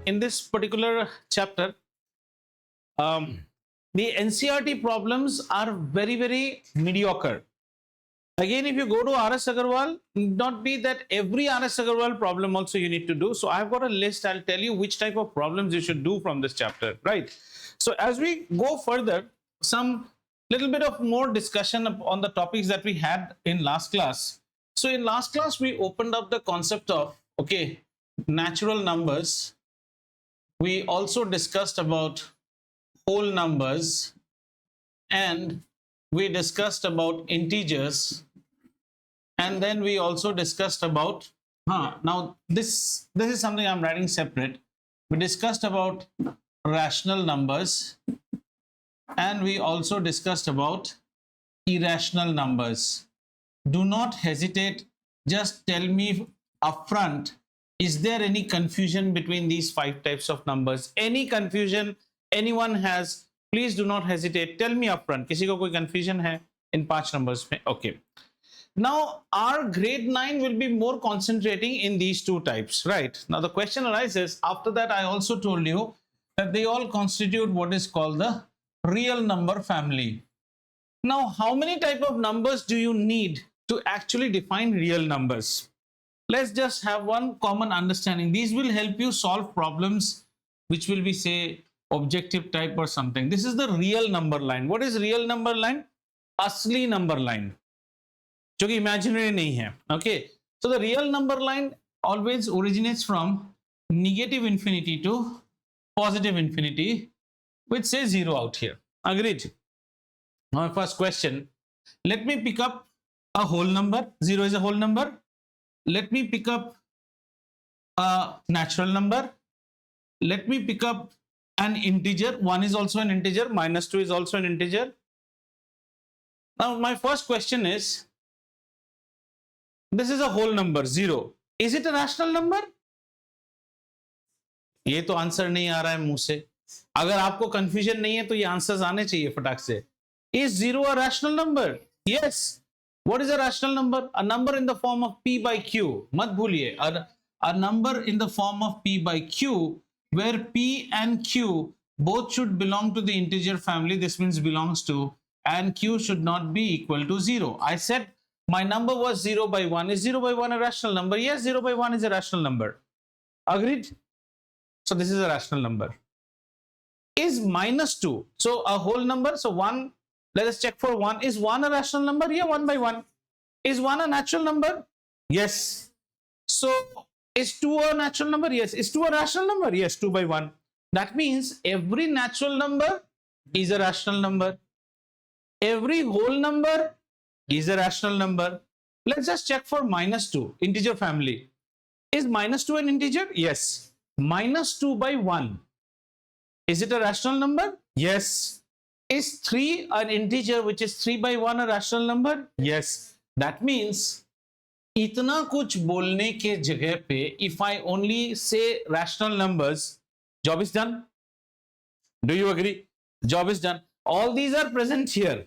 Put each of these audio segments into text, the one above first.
in this particular chapter, the NCERT problems are very, very mediocre. Again, if you go to RS Agarwal, not be that every RS Agarwal problem also you need to do. So I've got a list. I'll tell you which type of problems you should do from this chapter, right? So as we go further, some little bit of more discussion on the topics that we had in last class. So in last class, we opened up the concept of, okay, natural numbers. We also discussed about whole numbers, and we discussed about integers, and then we also discussed about now this is something I'm writing separate. We discussed about rational numbers, and we also discussed about irrational numbers. Do not hesitate, just tell me upfront, is there any confusion between these 5 types of numbers? Any confusion anyone has, please do not hesitate, tell me upfront. किसी को कोई confusion है इन 5 numbers में? Okay. Now our grade 9 will be more concentrating in these 2 types, right? Now the question arises, after that I also told you that they all constitute what is called the real number family. Now how many type of numbers do you need to actually define real numbers? Let's just have one common understanding. These will help you solve problems which will be, say, objective type or something. This is the real number line. What is real number line? Asli number line, जो कि imaginary नहीं है. Okay, so the real number line always originates from negative infinity to positive infinity, which says 0 out here. Agreed? Now, my first question, let me pick up a whole number. 0 is a whole number. Let me pick up a natural number. Let me pick up an integer. 1 is also an integer. -2 is also an integer. Now, my first question is, this is a whole number, 0. Is it a rational number? ये तो answer नहीं आ रहा है मुंह से. अगर आपको confusion नहीं है तो ये आंसर्स आने चाहिए फटाक से. Is 0 a rational number? Yes. What is a rational number? A number in the form of p by q. मत भूलिए, a number in the form of p by q, where p and q both should belong to the integer family. This means belongs to, and q should not be equal to 0. I said my number was 0 by 1. Is 0 by 1 a rational number? Yes, 0 by 1 is a rational number. Agreed? So this is a rational number. Is -2, so a whole number, so 1, let us check for 1. Is 1 a rational number? Yeah, 1 by 1. Is 1 a natural number? Yes. So is 2 a natural number? Yes. Is 2 a rational number? Yes, 2 by 1. That means every natural number is a rational number. Every whole number is a rational number. Let's just check for -2, integer family. Is -2 an integer? Yes. -2 by 1. Is it a rational number? Yes. Is 3 an integer, which is 3 by 1 a rational number? Yes. That means इतना कुछ बोलने के जगह पे, if I only say rational numbers, job is done. Do you agree? Job is done. All these are present here.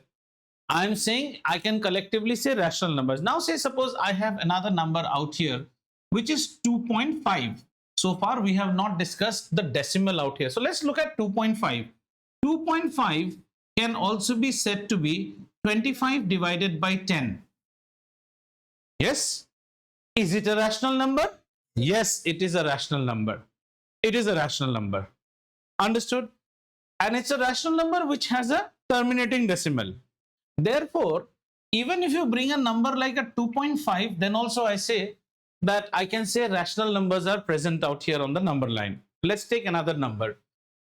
I am saying I can collectively say rational numbers. Now say suppose I have another number out here, which is 2.5. So far we have not discussed the decimal out here. So let's look at 2.5. 2.5 can also be said to be 25 divided by 10. Yes. Is it a rational number? Yes, it is a rational number. It is a rational number. Understood? And it's a rational number which has a terminating decimal. Therefore, even if you bring a number like a 2.5, then also I say that I can say rational numbers are present out here on the number line. Let's take another number.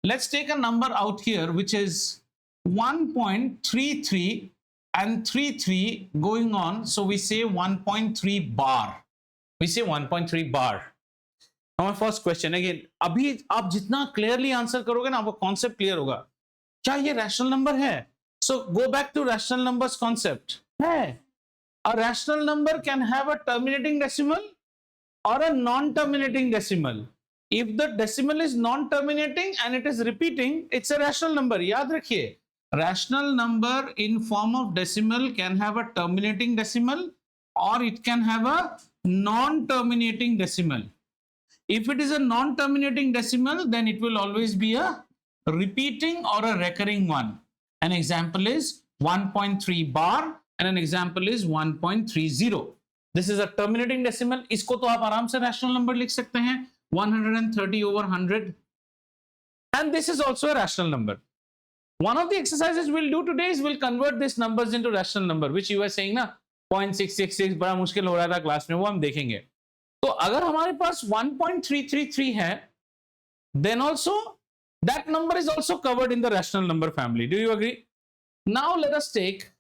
Let's take a number out here which is 1.33 and 33 going on. So we say 1.3 bar. We say 1.3 bar. Now my first question again, अभी आप जितना clearly answer करोगे ना, आपको concept clear होगा. क्या ये rational number है? So go back to rational numbers concept. है. A rational number can have a terminating decimal or a non-terminating decimal. If the decimal is non-terminating and it is repeating, it's a rational number. याद रखिए, rational number in form of decimal can have a terminating decimal or it can have a non-terminating decimal. If it is a non-terminating decimal, then it will always be a repeating or a recurring one. An example is 1.3 bar and an example is 1.30. This is a terminating decimal. इसको तो आप आराम से rational number लिख सकते हैं 130 over 100. And this is also a rational number. One of the exercises we'll do today is we'll convert these numbers into rational number, which you were saying ना 0.666 बड़ा मुश्किल हो रहा था क्लास में, वो हम देखेंगे. तो अगर हमारे पास 1.333 है, then also that number is also covered in the rational number family. Do you agree? Now let us take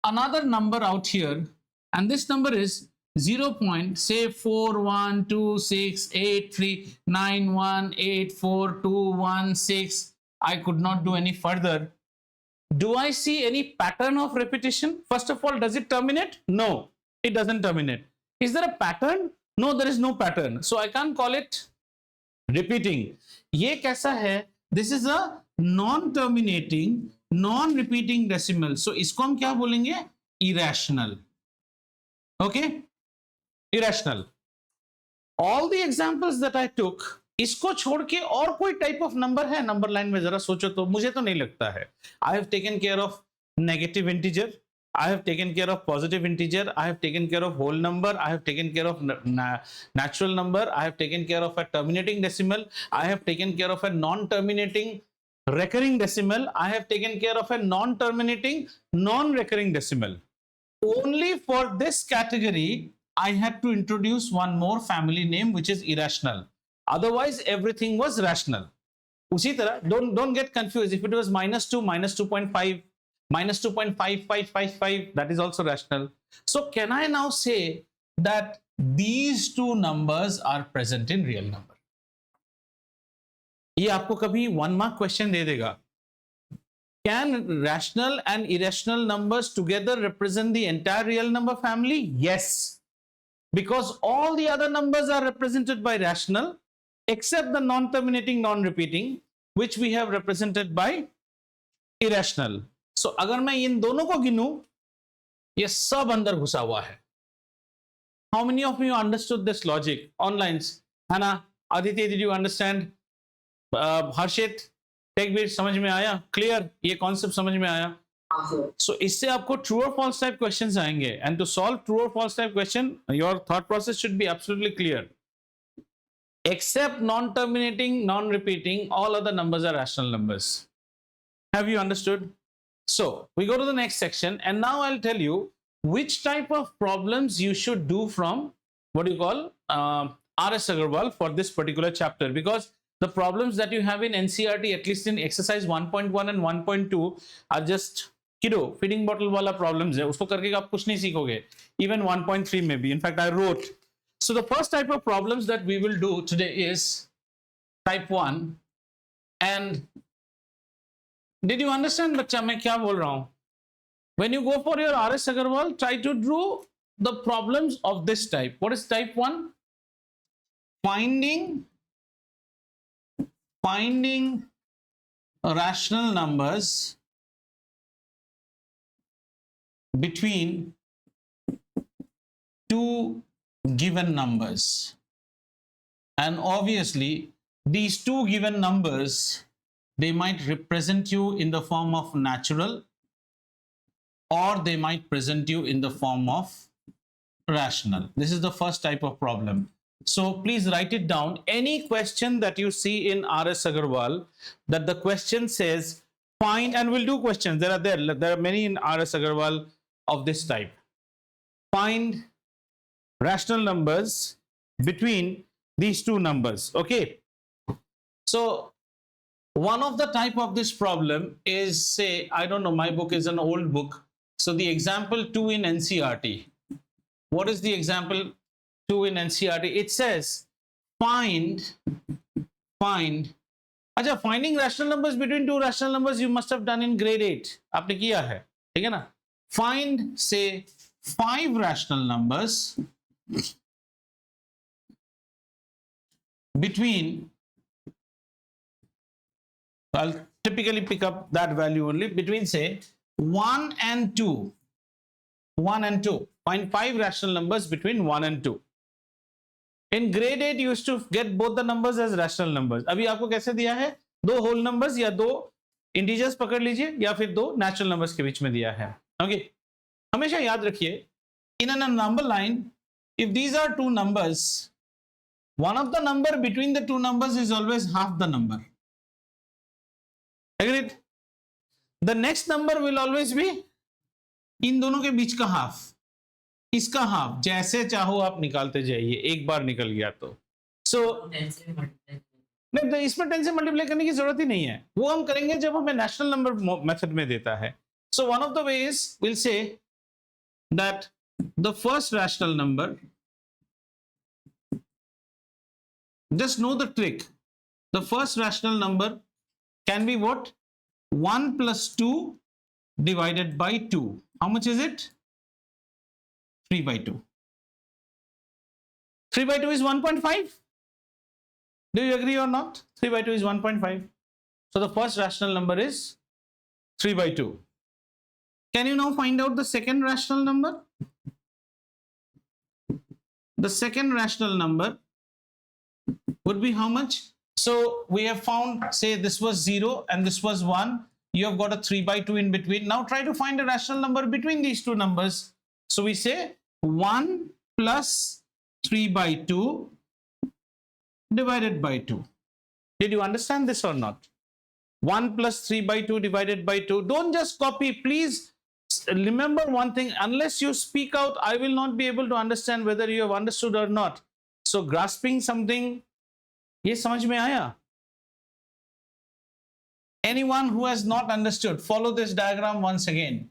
another number out here, and this number is 0.41268391842116. I could not do any further. Do I see any pattern of repetition? First of all, does it terminate? No, it doesn't terminate. Is there a pattern? No, there is no pattern. So I can't call it repeating. ये कैसा है? This is a non-terminating, non-repeating decimal. So इसको हम क्या बोलेंगे? Irrational. Okay? Irrational. All the examples that I took, इसको छोड़ के और कोई टाइप ऑफ नंबर है नंबर लाइन में? जरा सोचो तो. मुझे तो नहीं लगता है. I have taken care of negative integer, I have taken care of positive integer, I have taken care of whole number, I have taken care of natural number, I have taken care of a terminating decimal, I have taken care of a non-terminating recurring decimal, I have taken care of a non-terminating non-recurring decimal. Only for this category I had to introduce one more family name, which is irrational. Otherwise everything was rational. उसी तरह don't get confused. If it was -2, -2.5, -2.5555, that is also rational. So can I now say that these two numbers are present in real number? ये आपको कभी 1 mark question दे देगा. Can rational and irrational numbers together represent the entire real number family? Yes, because all the other numbers are represented by rational except the non-terminating, non-repeating, which we have represented by irrational. So अगर मैं इन दोनों को गिनूं, ये सब अंदर घुसा हुआ है. How many of you understood this logic? Online, Hannah, Aditya, did you understand? Harshit, टेकबीर समझ में आया? क्लियर? ये कॉन्सेप्ट समझ में आया? So इससे आपको true or false type questions आएंगे, and to solve true or false type question, your thought process should be absolutely clear. Except non-terminating, non-repeating, all other numbers are rational numbers. Have you understood? So we go to the next section, and now I'll tell you which type of problems you should do from what you call R.S. Agarwal for this particular chapter, because the problems that you have in NCERT, at least in exercise 1.1 and 1.2, are just kiddo feeding bottle wala problems है. उसको करके आप कुछ नहीं सीखोगे. Even 1.3 maybe. In fact, I wrote. So the first type of problems that we will do today is type 1. And did you understand, बच्चा, मैं क्या बोल रहा हूँ? When you go for your R.S. Agarwal, try to do the problems of this type. What is type 1? Finding rational numbers between two given numbers. And obviously, these two given numbers, they might represent you in the form of natural, or they might present you in the form of rational. This is the first type of problem. So please write it down. Any question that you see in R.S. Agarwal, that the question says find, and we'll do questions. There are many in R.S. Agarwal of this type. Find rational numbers between these two numbers. Okay. So one of the type of this problem is, say, I don't know, my book is an old book. So the example 2 in NCERT. What is the example 2 in NCERT? It says finding rational numbers between two rational numbers you must have done in grade 8. आपने किया है, ठीक है ना? Find, say, 5 rational numbers between, I'll typically pick up that value only, between, say, 1 and 2. 1 and 2. Find 5 rational numbers between 1 and 2. In grade 8 you used to get both the numbers as rational numbers. अभी आपको कैसे दिया है? दो whole numbers या दो integers पकड़ लीजिए या फिर दो natural numbers के बीच में दिया है. Okay. हमेशा याद रखिए, in a number line, if these are two numbers, one of the number between the two numbers is always half the number. Agreed? The next number will always be इन दोनों के बीच का हाफ, इसका half, जैसे चाहो आप निकालते जाइए, एक बार निकल गया तो. सो नहीं, तो इसमें 10 से मल्टीप्लाई करने की जरूरत ही नहीं है, वो हम करेंगे जब हमें नेशनल नंबर मेथड में देता है. So one of the ways will say that the first rational number, just know the trick, the first rational number can be what? 1 plus 2 divided by 2. How much is it? 3 by 2. 3 by 2 is 1.5. Do you agree or not? 3 by 2 is 1.5. So the first rational number is 3 by 2. Can you now find out the second rational number? The second rational number would be how much? So we have found, say this was 0 and this was 1. You have got a 3 by 2 in between. Now try to find a rational number between these two numbers. So we say 1 plus 3 by 2 divided by 2. Did you understand this or not? 1 plus 3 by 2 divided by 2. Don't just copy. Please remember one thing. Unless you speak out, I will not be able to understand whether you have understood or not. So grasping something, ये समझ में आया? Anyone who has not understood, follow this diagram once again.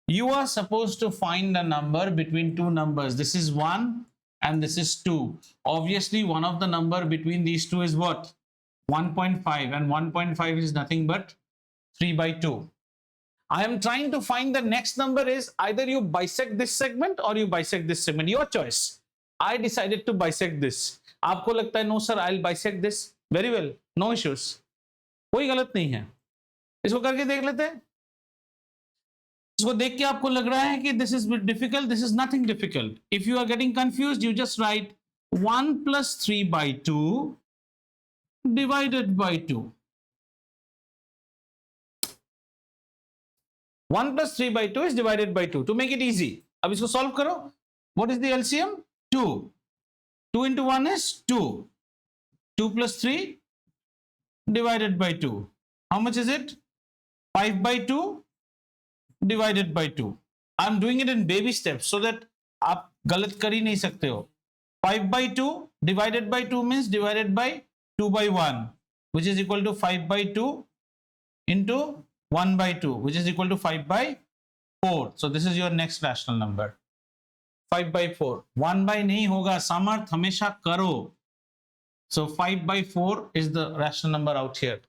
You are supposed to find a number between two numbers. This is 1 and this is 2. Obviously, one of the number between these two is what? 1.5, and 1.5 is nothing but 3 by 2. I am trying to find the next number is either you bisect this segment or you bisect this segment. Your choice. I decided to bisect this. आपको लगता है no sir, I'll bisect this. Very well, no issues. कोई गलत नहीं है. इसको करके देख लेते हैं. इसको देख के आपको लग रहा है कि this is bit difficult. This is nothing difficult. If you are getting confused, you just write 1 plus 3 by 2 divided by 2. 1 plus 3 by 2 is divided by 2. To make it easy, अब इसको solve करो. What is the LCM? 2. 2 into 1 is 2. 2 plus 3 divided by 2. How much is it? 5 by 2 divided by 2. I'm doing it in baby steps so that आप गलत कर ही नहीं सकते हो. 5 by 2 divided by 2 means divided by 2 by 1, which is equal to 5 by 2 into 1 by 2, which is equal to 5 by 4. So this is your next rational number. 5 by 4. 1 by नहीं होगा, सामर्थ हमेशा करो. So 5 by 4 is the rational number out here.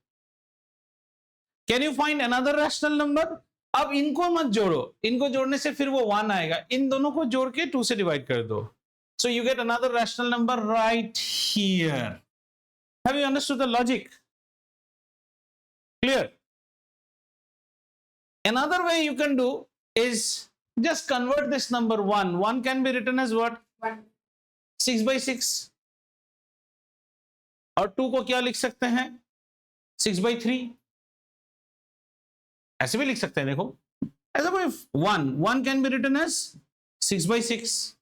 Can you find another rational number? अब इनको मत जोड़ो, इनको जोड़ने से फिर वो 1 आएगा. इन दोनों को जोड़ के 2 से डिवाइड कर दो. So you get another rational number right here. Have you understood the logic? Clear? Another way you can do is just convert this number 1. 1 can be written as what? 6 by 6. और 2 को क्या लिख सकते हैं? 6 by 3. ऐसे भी लिख सकते हैं, देखो. ऐसा कोई 1 can be written as 6 by 6.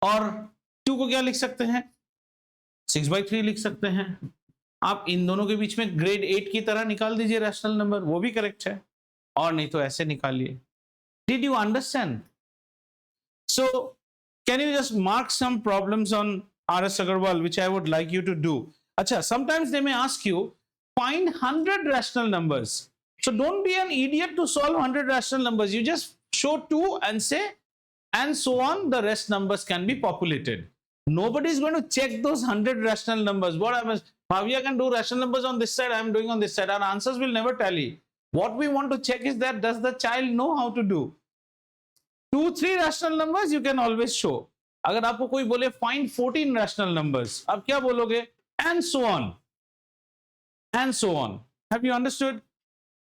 और 2 को क्या लिख सकते हैं? 6 by 3 लिख सकते हैं. आप इन दोनों के बीच में ग्रेड 8 की तरह निकाल दीजिए रैशनल नंबर, वो भी करेक्ट है. और नहीं तो ऐसे निकालिए. Did you understand? So, can you just mark some problems on R.S. Agarwal, which I would like you to do? Acha, sometimes they may ask you, find 100 rational numbers. So, don't be an idiot to solve 100 rational numbers. You just show 2 and say, and so on, the rest numbers can be populated. Nobody is going to check those 100 rational numbers. What happens? Bhavya can do rational numbers on this side, I am doing on this side. Our answers will never tally. What we want to check is that does the child know how to do? 2-3 rational numbers you can always show. अगर आपको कोई बोले find 14 rational numbers, आप क्या बोलोगे? And so on. And so on. Have you understood?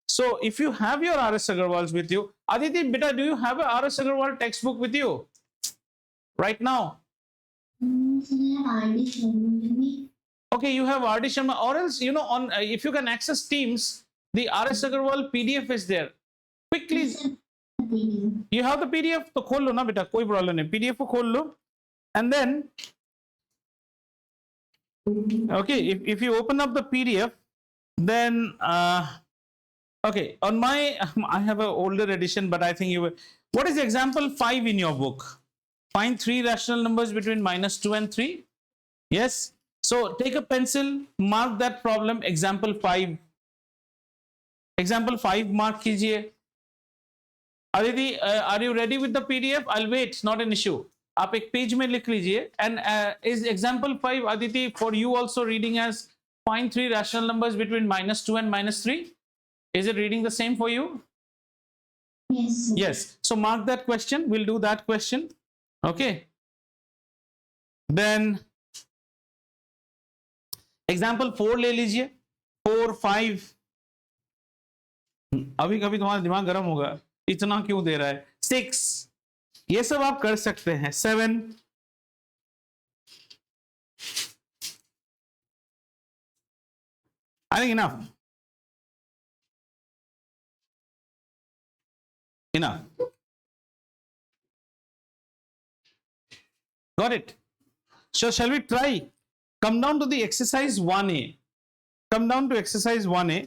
So if you have your R.S. Agarwals with you, Aditi, beta, do you have a R.S. Agarwal textbook with you right now? Okay, you have R.D. Sharma, or else, you know, on if you can access Teams, the R.S. Agarwal PDF is there. Quickly, you have the PDF, तो खोल लो ना बेटा, कोई problem नहीं, PDF को खोल लो, and then, okay, if you open up the PDF, then okay, on my I have an older edition, but I think you will. What is example 5 in your book? Find 3 rational numbers between -2 and 3. Yes. So take a pencil, mark that problem, example 5. Example 5 mark कीजिए. Aditi, are you ready with the PDF? I'll wait, not an issue. आप एक page में लिख लीजिए. And is example 5, Aditi, for you also reading as find 3 rational numbers between -2 and -3? Is it reading the same for you? Yes. Yes. So mark that question. We'll do that question. Okay. Then example 4 ले लीजिए. 4, 5. अभी कभी तुम्हारा दिमाग गर्म होगा, इतना क्यों दे रहा है. 6. ये सब आप कर सकते हैं. 7. I think enough. Enough. Got it? So shall we try? Come down to the exercise 1A. Come down to exercise 1A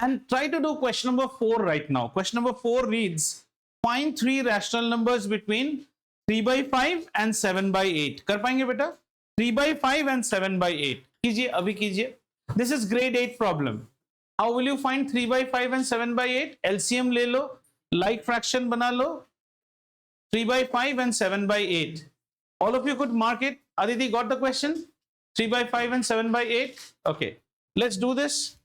and try to do question number 4 right now. Question number 4 reads, find 3 rational numbers between 3 by 5 and 7 by 8. कर पाएंगे बेटा? 3 by 5 and 7 by 8. कीजिए, अभी कीजिए. This is grade 8 problem. How will you find 3 by 5 and 7 by 8? LCM ले लो, like fraction बना लो. 3 by 5 and 7 by 8. All of you could mark it. Aditi, got the question? 3 by 5 and 7 by 8. Okay, let's do this.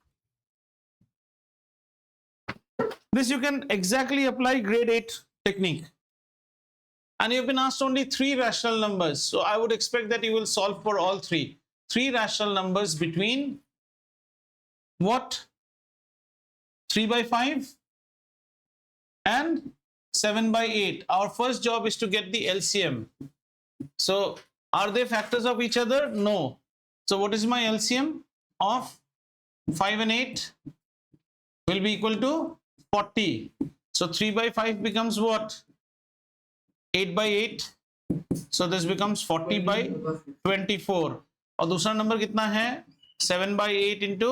This you can exactly apply grade 8 technique. And you've been asked only 3 rational numbers. So I would expect that you will solve for all 3. 3 rational numbers between what? 3 by 5 and 7 by 8. Our first job is to get the LCM. So are they factors of each other? No. So what is my LCM of 5 and 8? Will be equal to 40. So 3 by 5 becomes what? 8 by 8. So this becomes 40 by 24. और दूसरा number कितना है? 7 by 8 into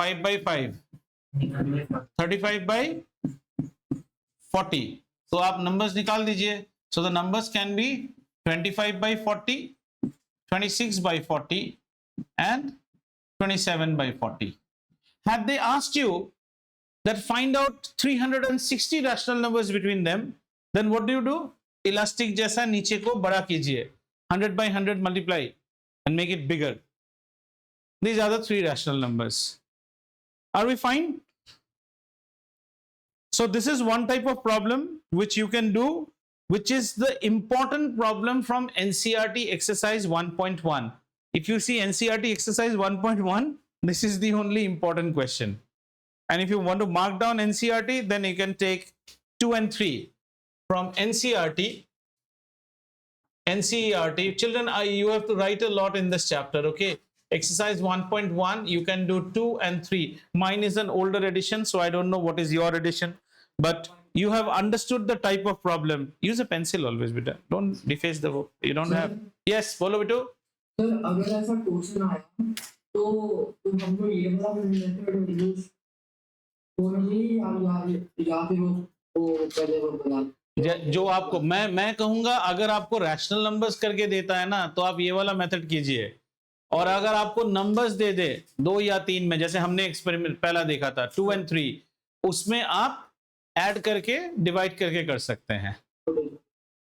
5 by 5. 35 by 40. तो आप numbers निकाल दीजिए. So the numbers can be 25 by 40, 26 by 40, and 27 by 40. Had they asked you that find out 360 rational numbers between them, then what do? Elastic जैसा नीचे को बड़ा कीजिए. 100 by 100 multiply and make it bigger. These are the 3 rational numbers. Are we fine? So this is one type of problem which you can do, which is the important problem from NCERT exercise 1.1. If you see NCERT exercise 1.1, this is the only important question. And if you want to mark down NCERT, then you can take 2 and 3 from NCERT. NCERT, children, you have to write a lot in this chapter, okay? Exercise 1.1, you can do 2 and 3. Mine is an older edition, so I don't know what is your edition. But you have understood the type of problem. Use a pencil always, beta. Don't deface the book. You don't have. Yes, follow it too. Sir अगर ऐसा question आया तो हमको ये वाला method use करनी या फिर वो पहले वो बता जो आपको मैं कहूंगा, अगर आपको रैशनल नंबर्स करके देता है ना, तो आप ये वाला मेथड कीजिए. और अगर आपको नंबर्स दे दे 2 या 3 में, जैसे हमने एक्सपेरिमेंट पहला देखा था 2 and 3, उसमें आप ऐड करके डिवाइड करके कर सकते हैं.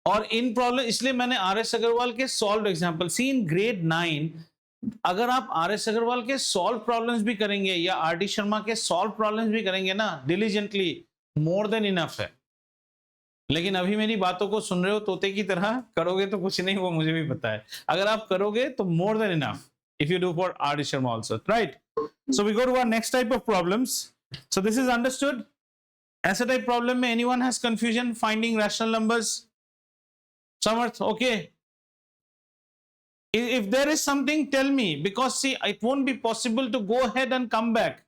और इन प्रॉब्लम, इसलिए मैंने आर.एस. अग्रवाल के solve example see in grade 9. अगर आप आर.एस. अग्रवाल के सॉल्व प्रॉब्लम्स भी करेंगे या आर.डी. शर्मा के सॉल्व प्रॉब्लम्स भी करेंगे ना डिलीजेंटली, मोर देन इनफ है. लेकिन अभी मेरी बातों को सुन रहे हो तोते की तरह, करोगे तो कुछ नहीं, वो मुझे भी पता है. अगर आप करोगे तो more than enough if you do for RD. Sharma also, right? So we go to our next type of problems. So this is understood. ऐसा टाइप प्रॉब्लम में anyone has confusion finding rational numbers? Samarth, okay? If there is something, tell me, because see, it won't be possible to go ahead and come back.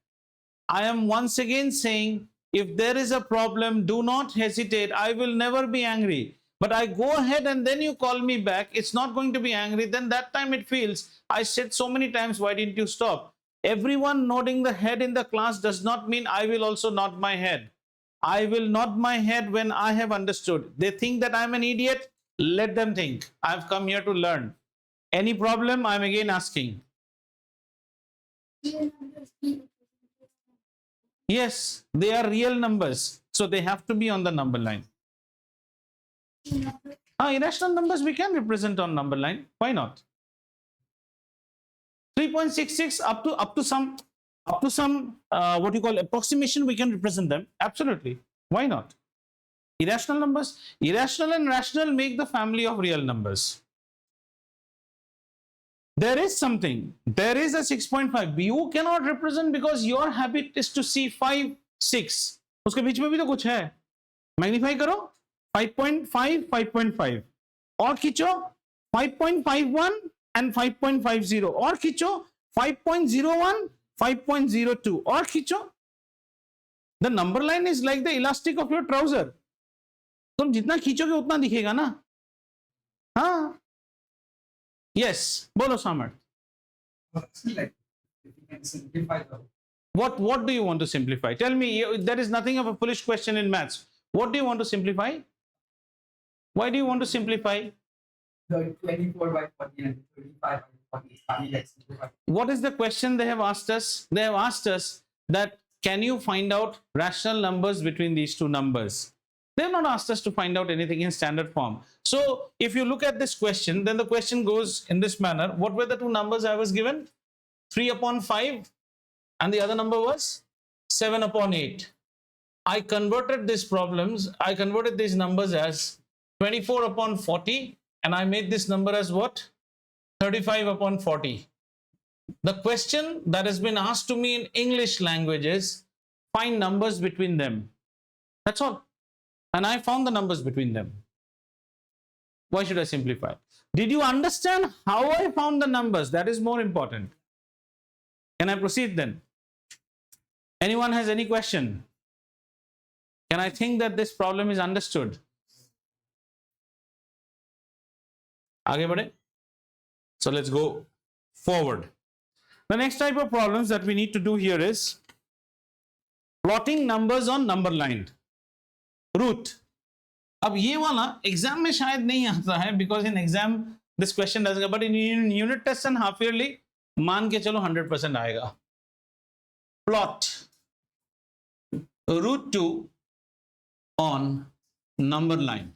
I am once again saying, if there is a problem, do not hesitate. I will never be angry. But I go ahead and then you call me back, it's not going to be angry. Then that time it feels, I said so many times, why didn't you stop? Everyone nodding the head in the class does not mean I will also nod my head. I will nod my head when I have understood. They think that I'm an idiot. Let them think. I've come here to learn. Any problem? I'm again asking. Yes, they are real numbers. So they have to be on the number line. Irrational numbers we can represent on number line. Why not? 3.66 up to some what you call approximation, we can represent them. Absolutely. Why not? Irrational numbers, irrational and rational make the family of real numbers. There is something, there is a 6.5. You cannot represent because your habit is to see 5, 6. उसके बीच में भी तो कुछ है. Magnify करो 5.5, 5.5. और खींचो 5.51 and 5.50. और खींचो 5.01, 5.02. और खींचो. The number line is like the elastic of your trouser. तुम जितना खींचोगे उतना दिखेगा ना. हाँ. Yes, bolo Samar. What do you want to simplify? Tell me. There is nothing of a foolish question in maths. What do you want to simplify? Why do you want to simplify? 24 by 40 and 35 by 40. What is the question they have asked us? They have asked us that can you find out rational numbers between these two numbers? They have not asked us to find out anything in standard form. So if you look at this question, then the question goes in this manner. What were the two numbers I was given? 3 upon 5 and the other number was 7 upon 8. I converted these numbers as 24 upon 40 and I made this number as what? 35 upon 40. The question that has been asked to me in English language is find numbers between them. That's all. And I found the numbers between them. Why should I simplify? Did you understand how I found the numbers? That is more important. Can I proceed then? Anyone has any question? Can I think that this problem is understood? आगे बढ़े? So let's go forward. The next type of problems that we need to do here is plotting numbers on number line. Root. अब ये वाला exam में शायद नहीं आता है because in exam this question doesn't, but in unit test and half yearly मान के चलो 100% आएगा. Plot root 2 on number line.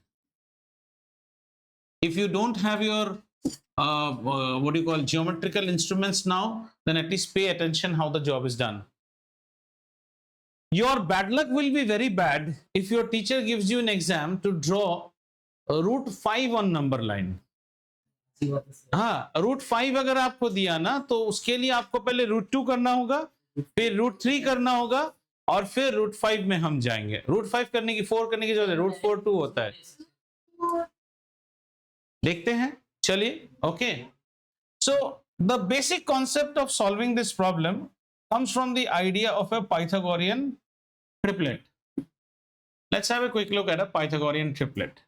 If you don't have your what do you call geometrical instruments now, then at least pay attention how the job is done. Your bad luck will be very bad if your teacher gives you an exam to draw root 5 on number line. हाँ, root 5 अगर आपको दिया ना तो उसके लिए आपको पहले root 2 करना होगा, फिर root 3 करना होगा और फिर root 5 में हम जाएंगे. root 5 करने की 4 करने की जरूरत है, root 4 2 होता है. देखते हैं, चलिए. Okay. So the basic concept of solving this problem comes from the idea of a Pythagorean triplet. Let's have a quick look at a Pythagorean triplet.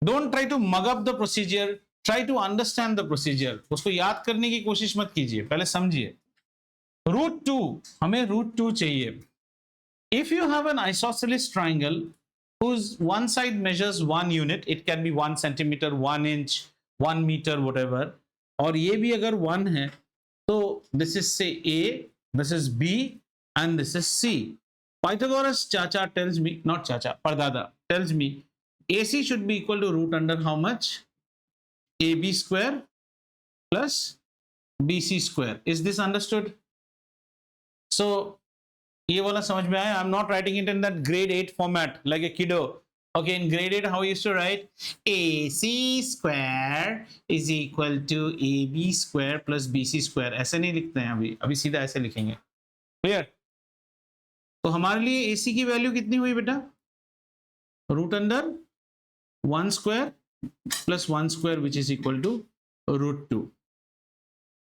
Don't try to mug up the procedure. Try to understand the procedure. उसको याद करने की कोशिश मत कीजिए, पहले समझिए. Root 2, हमें root 2 चाहिए. If you have an isosceles triangle whose one side measures 1 unit, it can be 1 centimeter, 1 inch, 1 meter, whatever, और ये भी अगर 1 है, so this is say A, this is B, and this is C. Pythagoras Chacha tells me, not Chacha, Pardada tells me, AC should be equal to root under how much? AB square plus BC square. Is this understood? So, ये वाला समझ में आया? I'm not writing it in that grade 8 format like a kiddo. Okay, in grade 8, how we used to write? AC square is equal to AB square plus BC square. ऐसे नहीं लिखते हैं अभी सीधा ऐसे लिखेंगे. Clear? तो हमारे लिए AC की वैल्यू कितनी हुई बेटा? Root under 1 square plus 1 square, which is equal to root 2.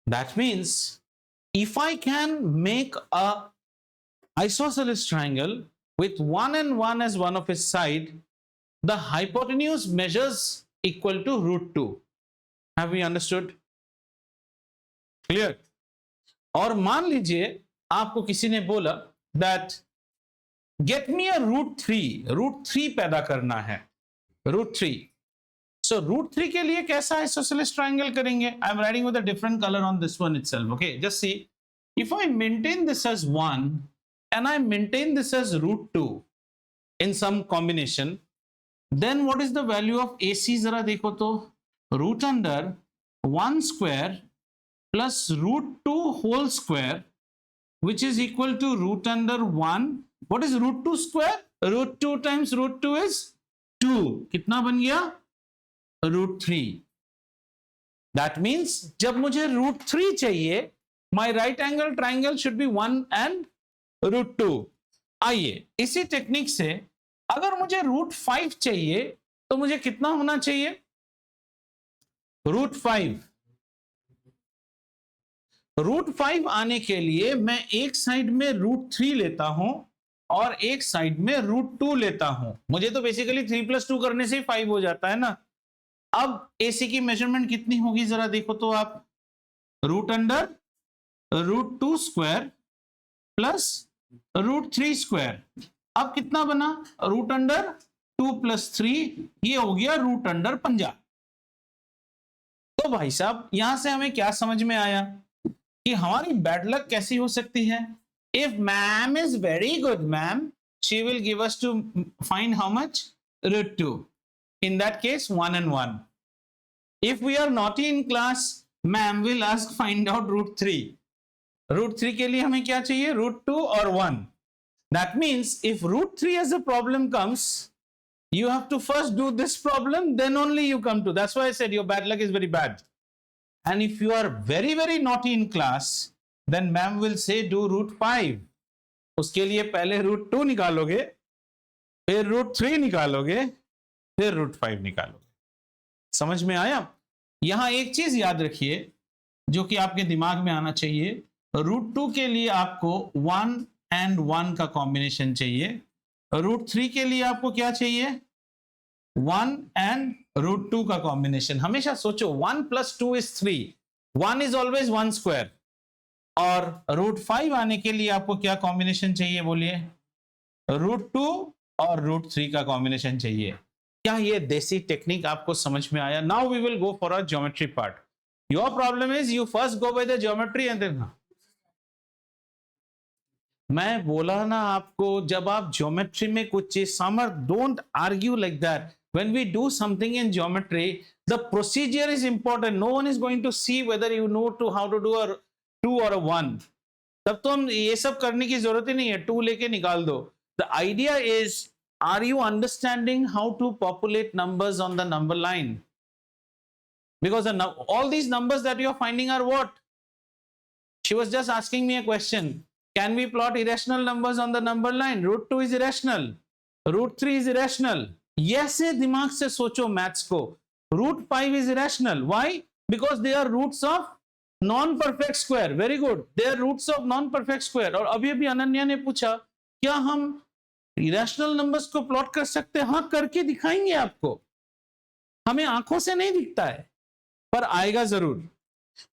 That means if I can make a isosceles triangle with 1 and 1 as one of its side, the hypotenuse measures equal to root 2. Have we understood? Clear? और मान लीजिए आपको किसी ने बोला that get me a root 3 पैदा करना है, root 3. So root 3 के लिए कैसा isosceles triangle करेंगे? I am writing with a different color on this one itself. Okay, just see. If I maintain this as 1 and I maintain this as root 2 in some combination, then what is the value of AC? जरा देखो तो, root under 1 square plus root 2 whole square, which is equal to root under 1. What is root 2 square? Root 2 times root 2 is 2. कितना बन गया? root 3. That means जब मुझे root 3 चाहिए, my right angle triangle should be 1 and root 2. आइए इसी technique से अगर मुझे root 5 चाहिए तो मुझे कितना होना चाहिए? root 5. रूट 5 आने के लिए मैं एक साइड में रूट 3 लेता हूं और एक साइड में रूट 2 लेता हूं. मुझे तो बेसिकली 3 + 2 करने से ही 5 हो जाता है ना. अब AC की मेजरमेंट कितनी होगी जरा देखो तो आप, root under root 2 square plus root 3 square. अब कितना बना? रूट अंडर 2 + 3, ये हो गया रूट अंडर 50. तो भाई साहब यहां से हमें क्या समझ में आया कि हमारी बैड लक कैसी हो सकती है? If ma'am is very good, ma'am, she will give us to find how much? root 2. In that case, 1 and 1. If we are naughty in class, ma'am will ask find out root 3. Root 3 के लिए हमें क्या चाहिए? root 2 और 1. That means if root 3 as a problem comes, you have to first do this problem, then only you come to. That's why I said your bad luck is very bad. And if you are very, very naughty in class, then ma'am will say do root 5. उसके लिए पहले root 2 निकालोगे, फिर root 3 निकालोगे, फिर root 5 निकालोगे. समझ में आया? यहां एक चीज याद रखिए जो कि आपके दिमाग में आना चाहिए. root 2 के लिए आपको 1 and 1 का कॉम्बिनेशन चाहिए. root 3 के लिए आपको क्या चाहिए? 1 and root 2 का कॉम्बिनेशन. हमेशा सोचो 1 + 2 is 3. 1 is always 1 square. और root 5 आने के लिए आपको क्या कॉम्बिनेशन चाहिए बोलिए? root 2 और root 3 का कॉम्बिनेशन चाहिए. क्या ये देसी टेक्निक आपको समझ में आया? Now we will go for our geometry part. Your problem is you first go by the geometry and then. मैं बोला ना आपको, जब आप ज्योमेट्री में कुछ चीज summer, don't argue like that. When we do something in geometry, the procedure is important. No one is going to see whether you know how to do a 2 or a 1. तब तो हम ये सब करने की जरूरत ही नहीं है. 2 लेके निकाल दो. The idea is, are you understanding how to populate numbers on the number line? Because all these numbers that you are finding are what? She was just asking me a question. Can we plot irrational numbers on the number line? root 2 is irrational. root 3 is irrational. Yes, दिमाग से सोचो maths को. root 5 is irrational. Why? Because they are roots of non-perfect square. Very good. They are roots of non-perfect square. और अभी अभी अनन्या ने पूछा क्या हम irrational numbers को प्लॉट कर सकते हैं? हाँ, करके दिखाएंगे आपको. हमें आंखों से नहीं दिखता है पर आएगा जरूर.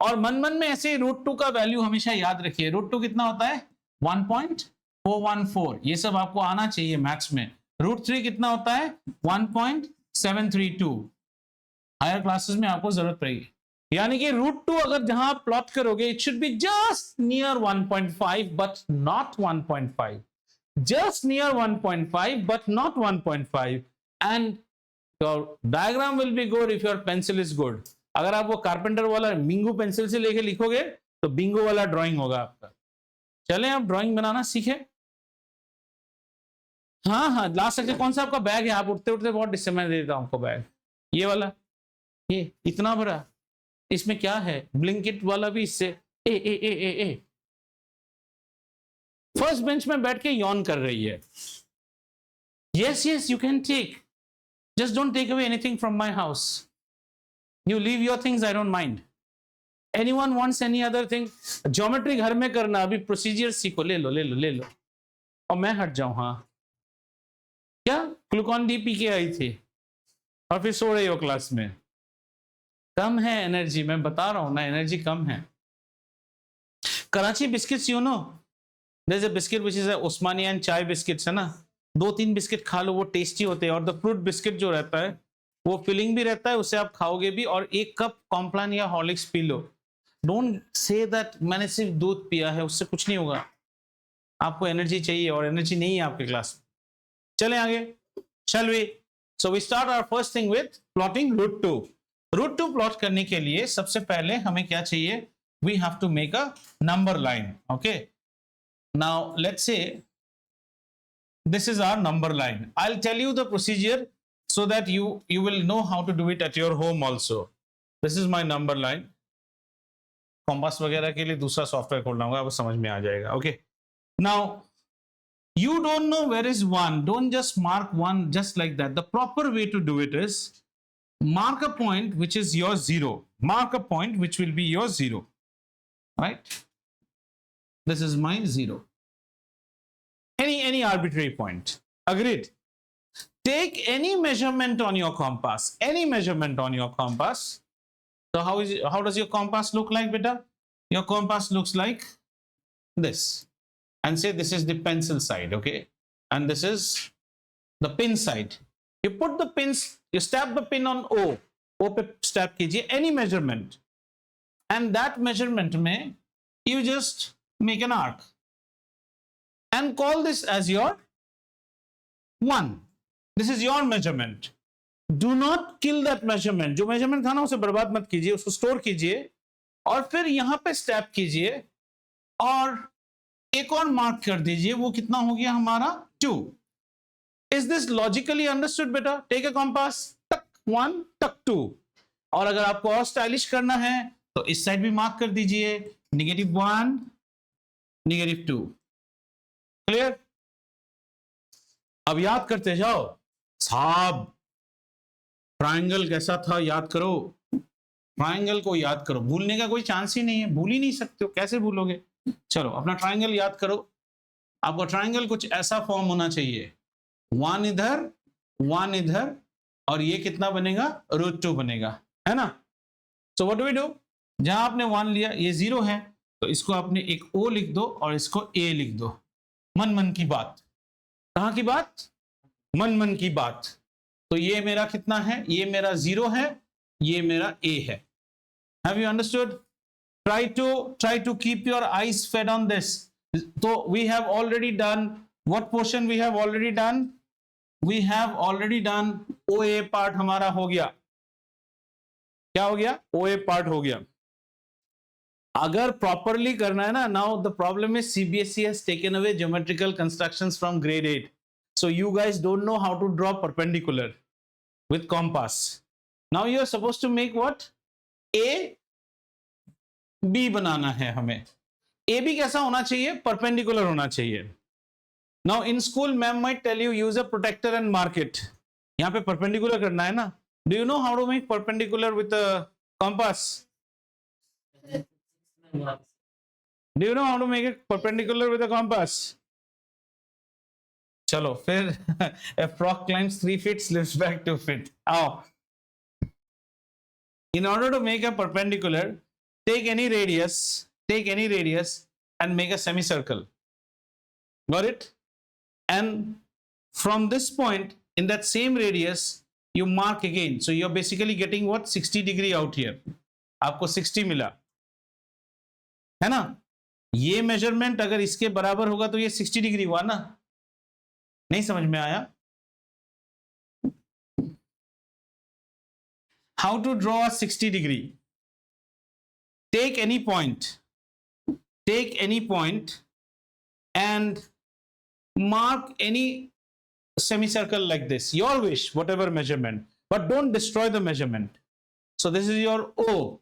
और मन मन में ऐसे ही रूट 2 का वैल्यू हमेशा याद रखिए. रूट 2 कितना होता है? 1.414. ये सब आपको आना चाहिए मैथ्स में. रूट 3 कितना होता है? 1.732. हायर क्लासेस में आपको जरूरत पड़ेगी. यानी कि रूट 2 अगर जहां आप प्लॉट करोगे, it should be just near 1.5 but not 1.5. Just near 1.5 but not 1.5. And your diagram will be good if your pencil is good. अगर आप वो कारपेंटर वाला बिंगो पेंसिल से लेके लिखोगे तो बिंगो वाला ड्राइंग होगा आपका. चलें आप ड्राइंग बनाना सीखे. हाँ हाँ, ला सकते. कौन सा आपका बैग है? आप उठते उठते बहुत डिस्टर्बेंस दे देता हूं आपको. बैग ये वाला, ये इतना बड़ा, इसमें क्या है? ब्लिंकिट वाला भी इससे ए ए ए ए ए फर्स्ट बेंच में बैठ के यॉन कर रही है. Yes yes, you can take. Just don't take away anything from my house. You leave your things, I don't mind. Anyone wants any other thing? Geometry घर में करना, अभी प्रोसीजर सीखो, ले लो ले लो ले लो, और मैं हट जाऊं। हाँ क्या ग्लूकॉन डी पी के आई थी और फिर सो रही हो क्लास में? कम है एनर्जी, मैं बता रहा हूं ना, एनर्जी कम है। Karachi biscuits, you know there is a biscuit which is Osmanian chai biscuits, है ना, 2-3 बिस्किट खा लो, वो टेस्टी होते हैं। और द फ्रूट बिस्किट जो रहता है वो फिलिंग भी रहता है, उससे आप खाओगे भी, और 1 कप कॉम्प्लान या Horlicks P low. Don't say that मैंने सिर्फ दूध पिया है, उससे कुछ नहीं होगा। आपको एनर्जी चाहिए और एनर्जी नहीं है आपके क्लास में। चलें आगे, shall we? So we start our first thing with plotting root two. Root two प्लॉट करने के लिए सबसे पहले हमें क्या चाहिए? We have to make a number line. Okay, now let's say this is our number line. I'll tell you the procedure so that you will know how to do it at your home also. This is my number line. Compass वगैरह के लिए दूसरा software खोलना होगा, अब समझ में आ जाएगा। Okay, now you don't know where is 1, don't just mark 1 just like that. The proper way to do it is mark a point which is your 0. Mark a point which will be your 0, right? This is my 0. Any arbitrary point. Agreed? Take any measurement on your compass. Any measurement on your compass. So how does your compass look like, beta? Your compass looks like this. And say this is the pencil side, okay? And this is the pin side. You put the pins, you stab the pin on O. O pe stab kijiye any measurement. And that measurement mein you just make an arc. And call this as your 1. This is your measurement. Do not kill that measurement. जो measurement था ना उसे बर्बाद मत कीजिए, उसको store कीजिए और फिर यहां पे स्टैप कीजिए और एक और मार्क कर दीजिए। वो कितना हो गया हमारा? 2. Is this logically understood बेटा? Take a compass, टक 1, टक 2। और अगर आपको और स्टाइलिश करना है तो इस साइड भी मार्क कर दीजिए, -1, -2। क्लियर? अब याद करते जाओ साहब, ट्रायंगल कैसा था याद करो, ट्रायंगल को याद करो, भूलने का कोई चांस ही नहीं है, भूल ही नहीं सकते हो, कैसे भूलोगे? चलो अपना ट्रायंगल याद करो। आपका ट्रायंगल कुछ ऐसा फॉर्म होना चाहिए, 1 इधर 1 इधर, और ये कितना बनेगा? √2 बनेगा, है ना? So what do we do? जहां आपने 1 लिया, ये 0 है, तो इसको आपने एक O लिख दो और इसको A लिख दो। मन मन की बात। कहां की बात? मन मन की बात। तो ये मेरा कितना है? ये मेरा 0 है, ये मेरा A है। Have you understood? Try to keep your eyes fed on this. So we have already done what portion? We have already done. We have already done OA part हमारा हो गया। क्या हो गया? OA part हो गया। अगर प्रॉपरली करना है ना, now the problem is CBSE has taken away geometrical constructions from grade 8. So you guys don't know how to draw perpendicular with compass. Now you are supposed to make what? A B बनाना है हमें। A B कैसा होना चाहिए? Perpendicular होना चाहिए। Now in school ma'am might tell you use a protector and mark it. यहाँ पे perpendicular करना है ना? Do you know how to make perpendicular with a compass? Do you know how to make it perpendicular with a compass? चलो फिर a frog climbs 3 feet, slips back 2 feet. आओ, in order to make a perpendicular, take any radius and make a semicircle. Got it? And from this point, in that same radius, you mark again. So you're basically getting what? 60 degree out here. आपको 60 मिला, है ना? ये measurement अगर इसके बराबर होगा तो ये 60 डिग्री हुआ ना? नहीं समझ में आया? How to draw a 60 degree? Take any point and mark any semicircle like this. Your wish, whatever measurement, but don't destroy the measurement. So this is your O.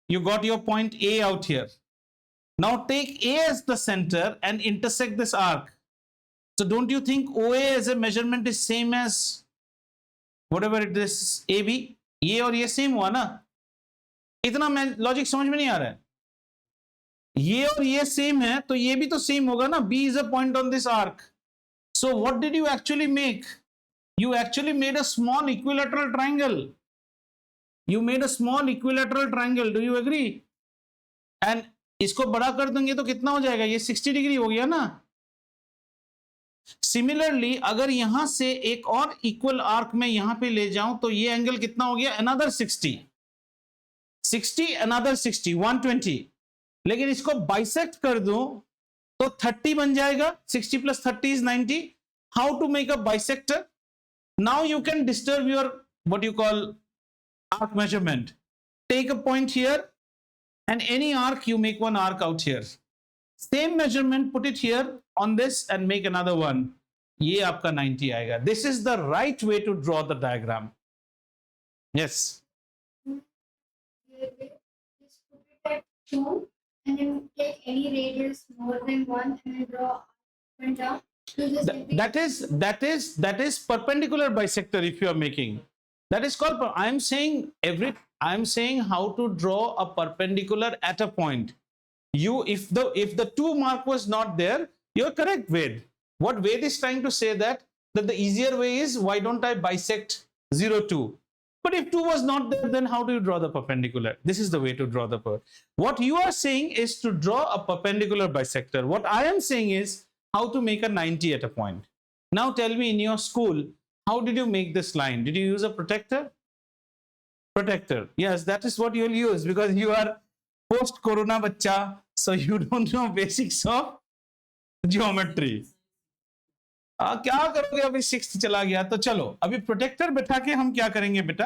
You got your point A out here. Now take A as the center and intersect this arc. So don't you think OA as a measurement is same as whatever it is A B, ये और ये same हुआ ना, इतना मैं logic समझ में नहीं आ रहा है, ये और ये सेम है तो ये भी तो सेम होगा ना, B is a point on this arc, so what did you actually make, you actually made a small equilateral triangle, you made a small equilateral triangle, do you agree? and इसको बड़ा कर देंगे तो कितना हो जाएगा, ये 60 डिग्री हो गया ना। सिमिलरली अगर यहां से एक और इक्वल आर्क में यहां पे ले जाऊं तो ये एंगल कितना हो गया, अनदर 60, 60 अनदर 60, 120, लेकिन इसको बाइसेक्ट कर दूं तो 30 बन जाएगा, 60 plus 30 is 90। How to make a bisector, now you can disturb your what you call arc measurement, take a point here and any arc you make one arc out here, same measurement put it here on this and make another one, ये आपका 90 आएगा। this is the right way to draw the diagram, yes। Just put it at 2 and then take any radius more than 1 and then draw up and down. That is perpendicular bisector if you are making, that is called, I am saying how to draw a perpendicular at a point. You if the 2 mark was not there, you're correct, Ved. What Ved is trying to say that the easier way is, why don't I bisect 0 2, but if 2 was not there, then how do you draw the perpendicular? This is the way to draw the what you are saying is to draw a perpendicular bisector, what I am saying is how to make a 90 at a point. Now tell me, in your school, how did you make this line? Did you use a protector? Protector, yes, that is what you'll use because you are post corona bachcha, so you don't know basics of geometry. क्या करोगे, अभी 6th चला गया तो चलो अभी protector बैठा के हम क्या करेंगे बेटा,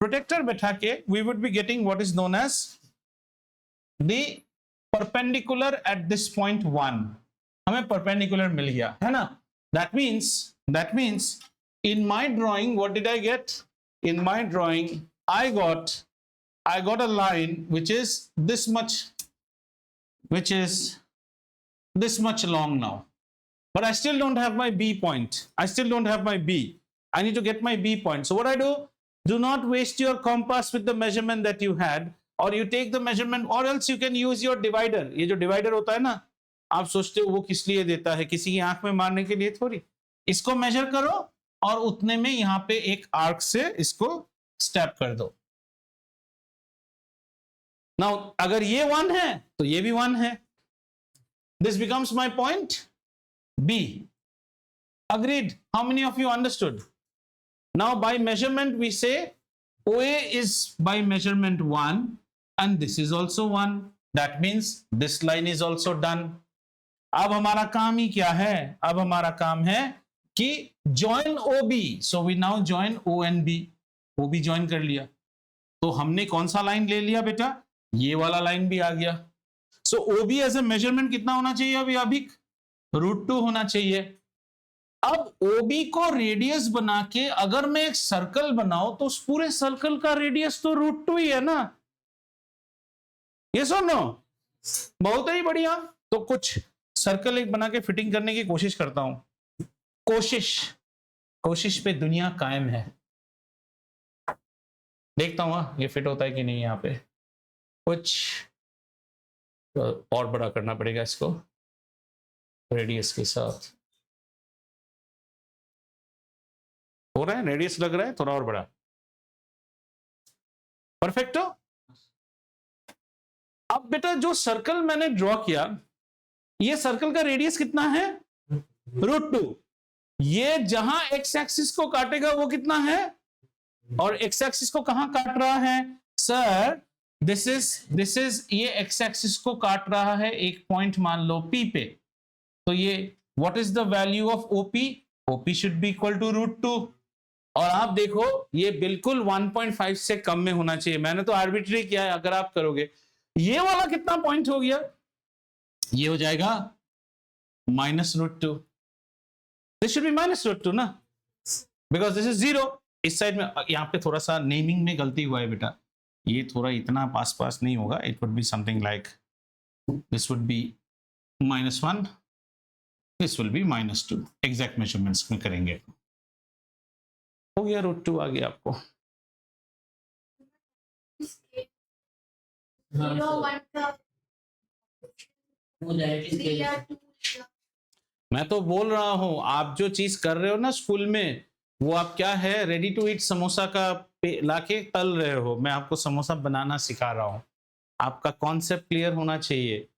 प्रोटेक्टर बैठा के we would be getting what is known as the perpendicular at this point 1, हमें परपेंडिकुलर मिल गया है ना। that means in my drawing what did I get, in my drawing I got a line which is this much long now, but I still don't have my B point, I still don't have my B, I need to get my B point. So what I do not waste your compass with the measurement that you had, or you take the measurement, or else you can use your divider। ये जो divider होता है ना, आप सोचते हो वो किस लिए देता है, किसी की आंख में मारने के लिए थोड़ी, इसको मेजर करो और उतने में यहां पे एक आर्क से इसको स्टेप कर दो। नाउ अगर ये 1 है तो ये भी 1 है, this becomes my point B, agreed? How many of you understood? Now by measurement we say OA is by measurement 1 and this is also 1, that means this line is also done। अब हमारा काम ही क्या है, अब हमारा काम है कि join OB, so we now join O and B, OB join कर लिया तो हमने कौन सा लाइन ले लिया बेटा, ये वाला लाइन भी आ गया। so OB as a measurement कितना होना चाहिए अभी, √2 होना चाहिए। अब OB को रेडियस बना के अगर मैं एक सर्कल बनाऊं तो उस पूरे सर्कल का रेडियस तो √2 ही है ना, ये सुनो बहुत ही बढ़िया। तो कुछ सर्कल एक बना के फिटिंग करने की कोशिश करता हूं, कोशिश पे दुनिया कायम है, देखता हूं ये फिट होता है कि नहीं। यहाँ पे कुछ और बड़ा करना पड़ेगा इसको रेडियस के साथ, हो रहा है, रेडियस लग रहा है थोड़ा और बड़ा, परफेक्टो। अब बेटा जो सर्कल मैंने ड्रॉ किया, ये सर्कल का रेडियस कितना है, √2। ये जहां एक्स एक्सिस को काटेगा वो कितना है, और एक्स एक्सिस को कहां काट रहा है सर, दिस इज ये एक्स एक्सिस को काट रहा है एक पॉइंट मान लो P पे, तो ये what is the value of OP, OP should be equal to √2। और आप देखो ये बिल्कुल 1.5 से कम में होना चाहिए, मैंने तो आर्बिट्री किया है, अगर आप करोगे ये वाला कितना पॉइंट हो गया, ये हो जाएगा -√2, दिस शुड बी -√2 ना, बिकॉज दिस इज 0। इस साइड में यहाँ पे थोड़ा सा नेमिंग में गलती हुआ है बेटा, ये थोड़ा इतना पास नहीं होगा, it would be something like this would be -1, this will be -2, exact measurements में करेंगे। हो गया, √2 आ गया आपको। Zero, one का वो डायरेक्टली three स्केल या two या मैं तो बोल रहा हूं, आप जो चीज कर रहे हो ना स्कूल में, वो आप क्या है, रेडी टू ईट समोसा का लाके तल रहे हो। मैं आपको समोसा बनाना सिखा रहा हूं। आपका कॉन्सेप्ट क्लियर होना चाहिए।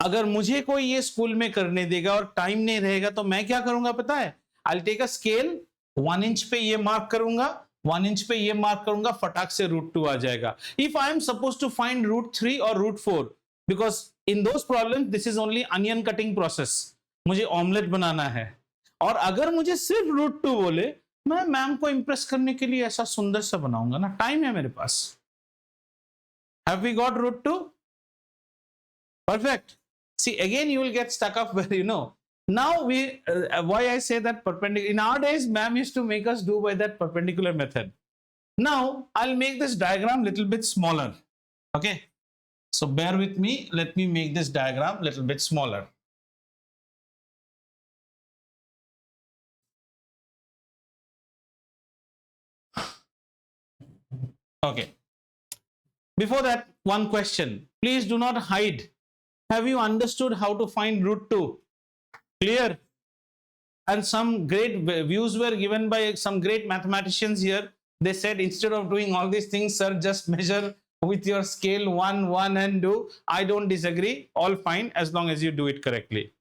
अगर मुझे कोई ये स्कूल में करने देगा और टाइम नहीं रहेगा तो मैं क्या करूंगा पता है? I take a scale, 1 inch पे ये मार्क करूंगा, 1 इंच पे ये मार्क करूंगा, फटाक से √2 आ जाएगा। If I am suppose to find √3 और √4, because in those problem this is only onion cutting process, मुझे ऑमलेट बनाना है। और अगर मुझे सिर्फ √2 बोले, मैं मैम को इंप्रेस करने के लिए ऐसा सुंदर सा बनाऊंगा ना, टाइम है मेरे पास। Have we got √2? Perfect. See, again, you will get stuck up where, now why I say that perpendicular, in our days, ma'am used to make us do by that perpendicular method. Now, I'll make this diagram little bit smaller. Okay. So bear with me. Let me make this diagram little bit smaller. Okay. Before that, one question. Please do not hide. Have you understood how to find √2? Clear? And some great views were given by some great mathematicians here. They said, instead of doing all these things, sir, just measure with your scale 1, 1 and do. I don't disagree. All fine as long as you do it correctly.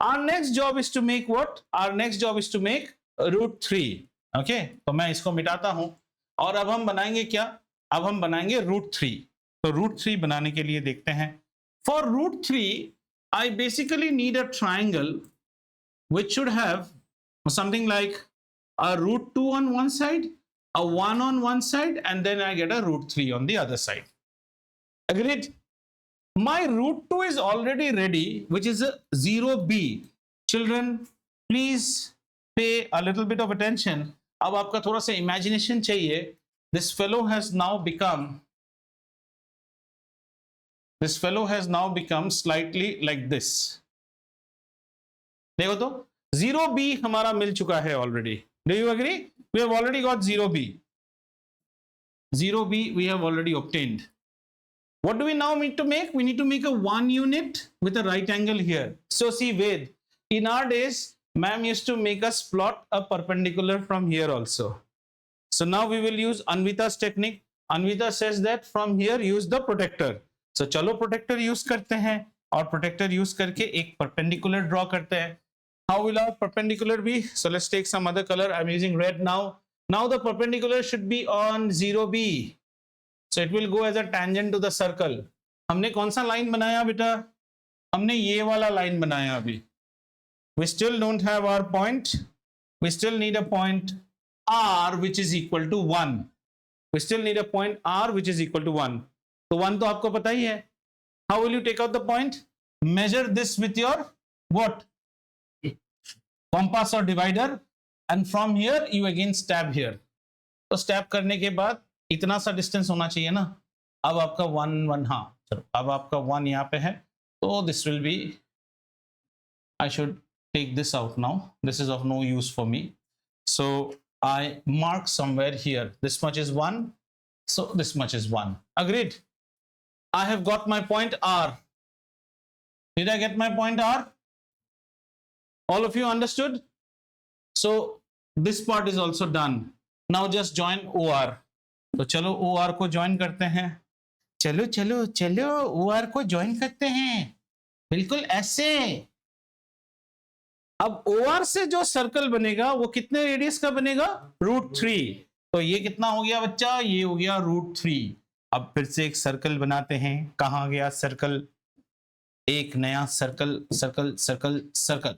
Our next job is to make what? Our next job is to make √3. Okay? तो मैं इसको मिटाता हूं और अब हम बनाएंगे क्या? अब हम बनाएंगे √3. तो √3 बनाने के लिए देखते हैं. For √3, I basically need a triangle which should have something like a √2 on one side, a 1 on one side, and then I get a √3 on the other side. Agreed? My √2 is already ready, which is a 0b. Children, please pay a little bit of attention. अब आपका थोड़ा सा imagination चाहिए. This fellow has now become slightly like this. देखो तो 0b हमारा मिल चुका है already. Do you agree? We have already got 0b. 0b we have already obtained. What do we now need to make? We need to make a 1 unit with a right angle here. So see, Ved, in our days, ma'am used to make us plot a perpendicular from here also. So now we will use Anvita's technique. Anvita says that from here use the protector. So चलो protector use करते हैं और protector use करके एक perpendicular draw करते हैं. How will our perpendicular be? So let's take some other color. I'm using red now. Now the perpendicular should be on 0b. So it will go as a tangent to the circle. हमने कौन सा line बनाया बेटा? हमने ये वाला line बनाया अभी. We still don't have our point. We still need a point R which is equal to 1. We still need a point R which is equal to 1. तो 1 तो आपको पता ही है. How will you take out the point? Measure this with your what? Compass or divider, and from here you again stab here. तो stab करने के बाद इतना सा distance होना चाहिए ना. अब आपका 1 हाँ चलो अब आपका 1 यहाँ पे है तो this will be, I should take this out now. This is of no use for me. So I mark somewhere here. This much is 1. So this much is 1. Agreed? I have got my point R. Did I get my point R? All of you understood? So this part is also done. Now just join OR. तो चलो OR को join करते हैं. चलो चलो चलो OR को join करते हैं. बिल्कुल ऐसे. अब OR से जो सर्कल बनेगा वो कितने रेडियस का बनेगा? √3. तो ये कितना हो गया बच्चा? ये हो गया √3. अब फिर से एक सर्कल बनाते हैं. कहाँ गया सर्कल? एक नया circle circle circle circle.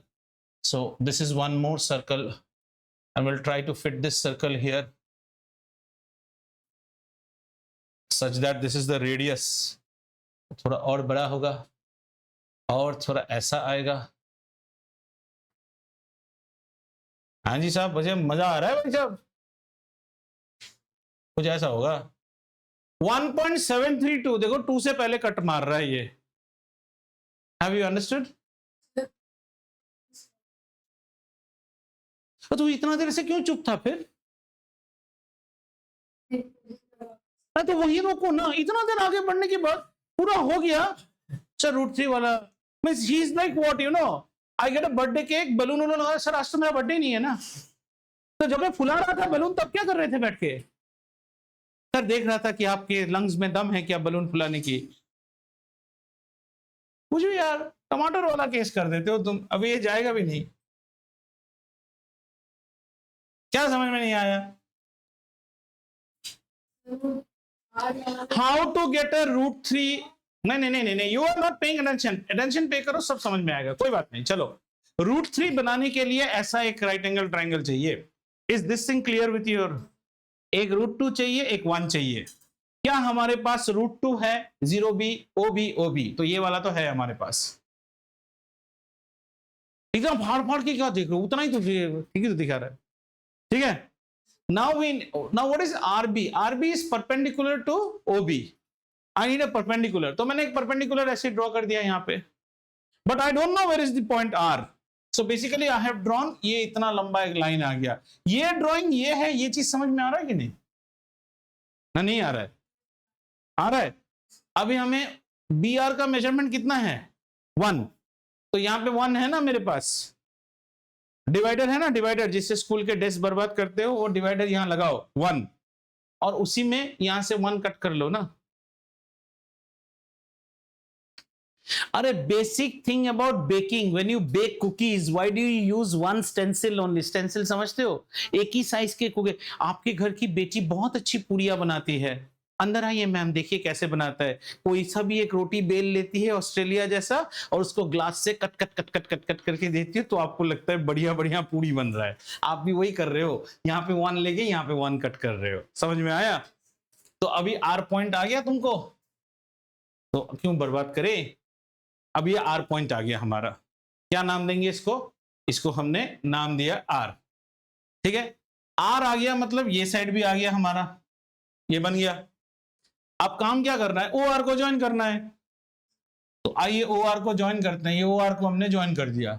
So this is one more circle. I will try to fit this circle here such that this is the radius. थोड़ा और बड़ा होगा और थोड़ा ऐसा आएगा. हाँ जी साहब, मुझे मजा आ रहा है भाई साहब. कुछ ऐसा होगा. 1.732. देखो 2 से पहले कट मार रहा है ये. Have you understood? तो तू इतना देर से क्यों चुप था फिर? अरे तो वही रोको ना, इतना देर आगे बढ़ने के बाद पूरा हो गया। सर √3 वाला means he is like what you know, I get a birthday cake, balloon उन्होंने लगा, सर आज तो मेरा बर्थडे नहीं है ना। तो जब मैं फुला रहा था बलून तब क्या कर रहे थे बैठ के? सर देख रहा था कि आपके लंग्स में दम है क्या बलून फुलाने की। मुझे यार टमाटर वाला केस कर देते हो तुम, अभी ये जाएगा भी नहीं। क्या समझ में नहीं आया? How to get a √3? नहीं नहीं नहीं नहीं, you are not paying attention, attention पे करो, सब समझ में आएगा, कोई बात नहीं। चलो √3 बनाने के लिए ऐसा एक राइट एंगल ट्राइंगल चाहिए। Is this thing clear with your? एक √2 चाहिए, एक 1 चाहिए। क्या हमारे पास √2 है? 0b OB OB, तो ये वाला तो है हमारे पास। एकदम फाड़ फाड़ के क्या देख रहे हो, उतना ही तो ठीक ही तो दिखा रहा है, ठीक है। now what is RB? RB is perpendicular to OB. I need a perpendicular, तो मैंने एक perpendicular ऐसे ड्रॉ कर दिया यहाँ पे, but I don't know where is the point R. So basically I have drawn, ये इतना लंबा एक लाइन आ गया। ये ड्रॉइंग ये है, ये चीज समझ में आ रहा है कि नहीं? ना नहीं आ रहा है? आ रहा है। अभी हमें BR का मेजरमेंट कितना है? 1, तो यहाँ पे 1 है ना मेरे पास, डिवाइडर है ना, डिवाइडर जिससे स्कूल के डेस्क बर्बाद करते हो, वो डिवाइडर यहां लगाओ 1, और उसी में यहां से 1 कट कर लो ना। अरे basic thing about baking, when you bake cookies why do you use 1 stencil only? Stencil समझते हो? एक ही साइज के कुकी। आपके घर की बेटी बहुत अच्छी पूड़ियां बनाती है, अंदर आइए मैम, देखिए कैसे बनाता है। कोई सा भी एक रोटी बेल लेती है ऑस्ट्रेलिया जैसा, और उसको ग्लास से cut cut cut cut cut cut करके देती है, तो आपको लगता है बढ़िया बढ़िया पूड़ी बन रहा है। आप भी वही कर रहे हो, यहाँ पे 1 लेके यहाँ पे 1 कट कर रहे हो। समझ में आया? तो अभी R पॉइंट आ गया तुमको, तो क्यों बर्बाद करे। अब ये R पॉइंट आ गया हमारा, क्या नाम देंगे इसको? इसको हमने नाम दिया R, ठीक है। R आ गया मतलब ये साइड भी आ गया हमारा, ये बन गया। अब काम क्या करना है? OR को ज्वाइन करना है, तो आइए OR को ज्वाइन करते हैं। ये OR को हमने ज्वाइन कर दिया,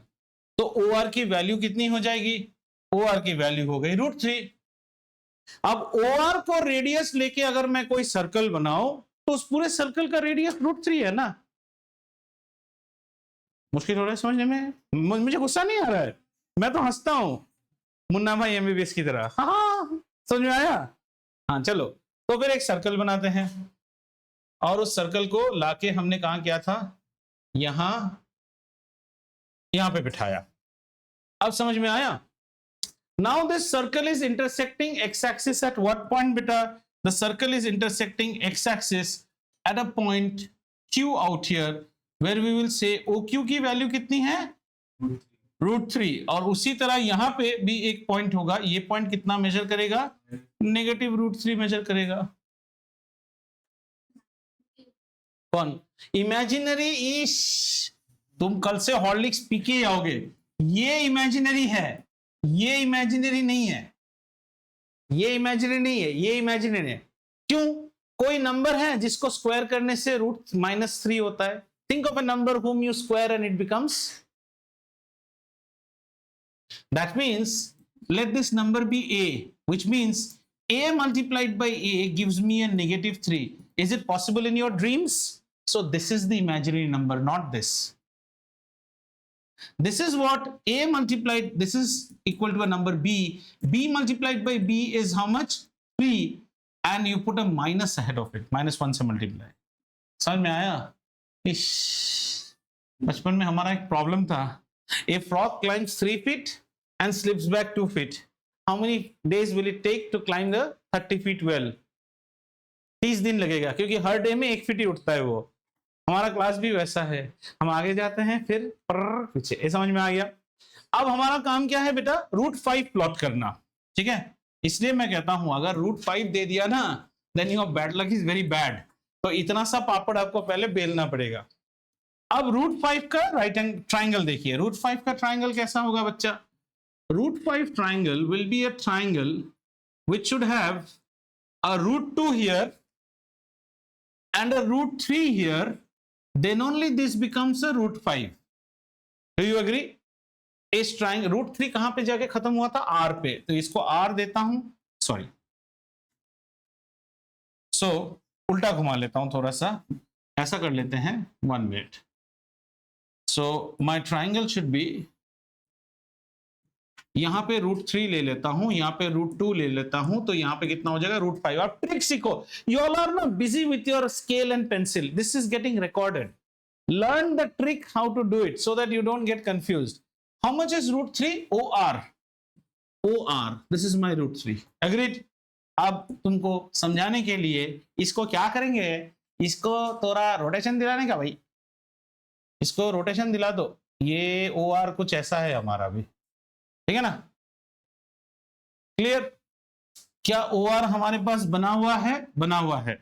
तो OR की वैल्यू कितनी हो जाएगी? OR की वैल्यू हो गई √3। अब OR को रेडियस लेके अगर मैं कोई सर्कल बनाऊं, तो उस पूरे सर्कल का रेडियस √3 है ना। मुश्किल हो रहा है समझने में? मुझे गुस्सा नहीं आ रहा है, मैं तो हंसता हूं मुन्ना भाई MBBS की तरह। हाँ समझ में आया? हाँ चलो, तो फिर एक सर्कल बनाते हैं, और उस सर्कल को लाके हमने कहा किया था, यहां पे बिठाया। अब समझ में आया? Now this circle is intersecting X axis at what point बेटा? The circle is intersecting X axis at a point Q out here, where we will say OQ की वैल्यू कितनी है? √3। और उसी तरह यहां पे भी एक पॉइंट होगा, ये पॉइंट कितना मेजर करेगा? नेगेटिव √3 मेजर करेगा। कौन? इमेजिनरी इश, तुम कल से हॉर्लिक्स पी के आओगे। ये इमेजिनरी है, ये इमेजिनरी नहीं है, ये इमेजिनरी नहीं है, ये इमेजिनरी है। क्यों? कोई नंबर है जिसको स्क्वायर करने से √-3 होता है। Think of a number whom you square and it becomes, that means let this number be A, which means A multiplied by A gives me a -3. Is it possible in your dreams? So this is the imaginary number, not this. This is what A multiplied, this is equal to a number B. B multiplied by B is how much? 3, and you put a minus ahead of it, -1 से multiply. समझ में आया? इश, बचपन में हमारा एक problem था। A frog climbs 3 feet and slips back 2 feet. How many days will it take to climb the 30 feet well? 30 दिन लगेगा, क्योंकि हर डे में 1 फीट ही उठता है वो। हमारा क्लास भी वैसा है, हम आगे जाते हैं फिर पीछे। ये समझ में आ गया? अब हमारा काम क्या है बेटा? √5 प्लॉट करना, ठीक है। इसलिए मैं कहता हूं अगर √5 दे दिया ना, then your bad luck is very bad. तो इतना सा पापड़ आपको पहले बेलना पड़ेगा। अब √5 का राइट एंगल ट्राइंगल देखिए। √5 का ट्राइंगल कैसा होगा बच्चा? √5 triangle will be a triangle which should have a √2 here and a √3 here, then only this becomes a √5. Do you agree? इस ट्राइंगल √3 कहां पे जाके खत्म हुआ था? R पे, तो इसको R देता हूं, सॉरी सो उल्टा घुमा लेता हूं थोड़ा सा, ऐसा कर लेते हैं 1 minute. So my triangle should be, यहां पे √3 ले लेता हूं, यहां पे √2 ले लेता हूं, तो यहां पे कितना हो जाएगा √5। आप ट्रिक सीखो, यू ऑल आर ना busy with your scale and pencil, this is getting recorded. Learn the trick how to do it so that you don't get confused. How much is √3? OR. OR. This is my √3. Agreed? अब तुमको समझाने के लिए इसको क्या करेंगे, इसको थोड़ा रोटेशन दिलाने का भाई, इसको रोटेशन दिला दो। ये OR कुछ ऐसा है हमारा भी, ठीक है ना? क्लियर? क्या OR हमारे पास बना हुआ है? बना हुआ है।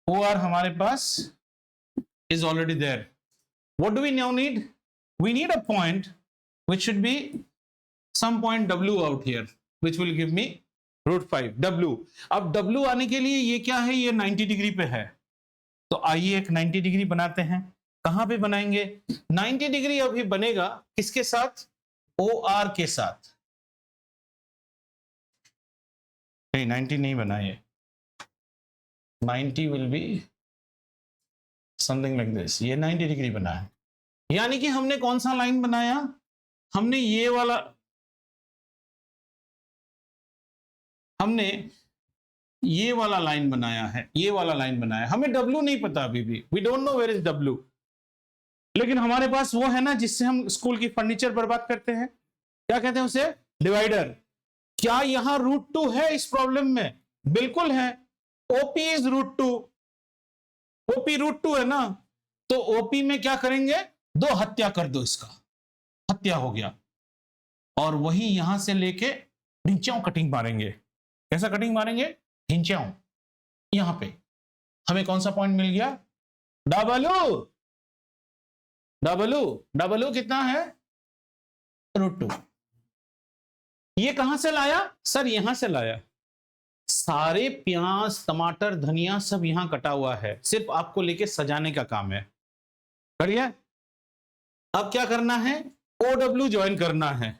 OR हमारे पास is already there. What do we now need? We need a point which should be some point W out here, which will give me √5 W. अब W आने के लिए ये क्या है, ये 90 डिग्री पे है, तो आइए एक 90 डिग्री बनाते हैं। कहां पे बनाएंगे? 90 डिग्री अभी बनेगा किसके साथ? OR के साथ। नहीं 90 नहीं बना, ये 90 will be something like this. ये 90 डिग्री बना है, यानी कि हमने कौन सा लाइन बनाया? हमने ये वाला, हमने ये वाला लाइन बनाया है, ये वाला लाइन बनाया। हमें W नहीं पता अभी भी, we don't know where is W, लेकिन हमारे पास वो है ना जिससे हम स्कूल की फर्नीचर बर्बाद करते हैं, क्या कहते हैं उसे? डिवाइडर। क्या यहां √2 है इस प्रॉब्लम में? बिल्कुल है। OP इज √2, OP √2 है ना, तो OP में क्या करेंगे? 2 हत्या कर दो, इसका हत्या हो गया, और वही यहां से लेके ढिंचाओं कटिंग मारेंगे। कैसा कटिंग मारेंगे? ढिंचाओं। यहां पे हमें कौन सा पॉइंट मिल गया? W। W, W कितना है? √2। ये कहां से लाया सर? यहां से लाया। सारे प्याज, टमाटर, धनिया सब यहां कटा हुआ है, सिर्फ आपको लेके सजाने का काम है। करिए। अब क्या करना है? OW ज्वाइन करना है,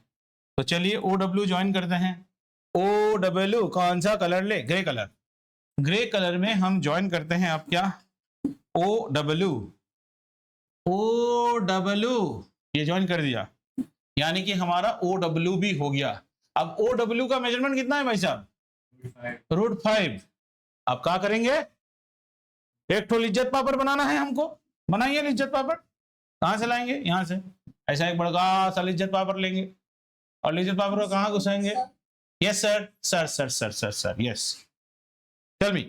तो चलिए OW ज्वाइन करते हैं। OW कौन सा कलर ले? Grey colour. ग्रे कलर में हम ज्वाइन करते हैं। अब क्या? OW, OW ये ज्वाइन कर दिया, यानी कि हमारा OW भी हो गया। अब OW का मेजरमेंट कितना है भाई साहब? √5। अब क्या करेंगे? एक तो लिज्जत पापड़ बनाना है हमको, बनाइए लिज्जत पापड़। कहां से लाएंगे? यहां से। ऐसा एक बड़ा सा लिज्जत पापड़ लेंगे, और लिज्जत पापड़ को कहां घुसाएंगे? Yes sir, sir sir sir sir sir yes, tell me.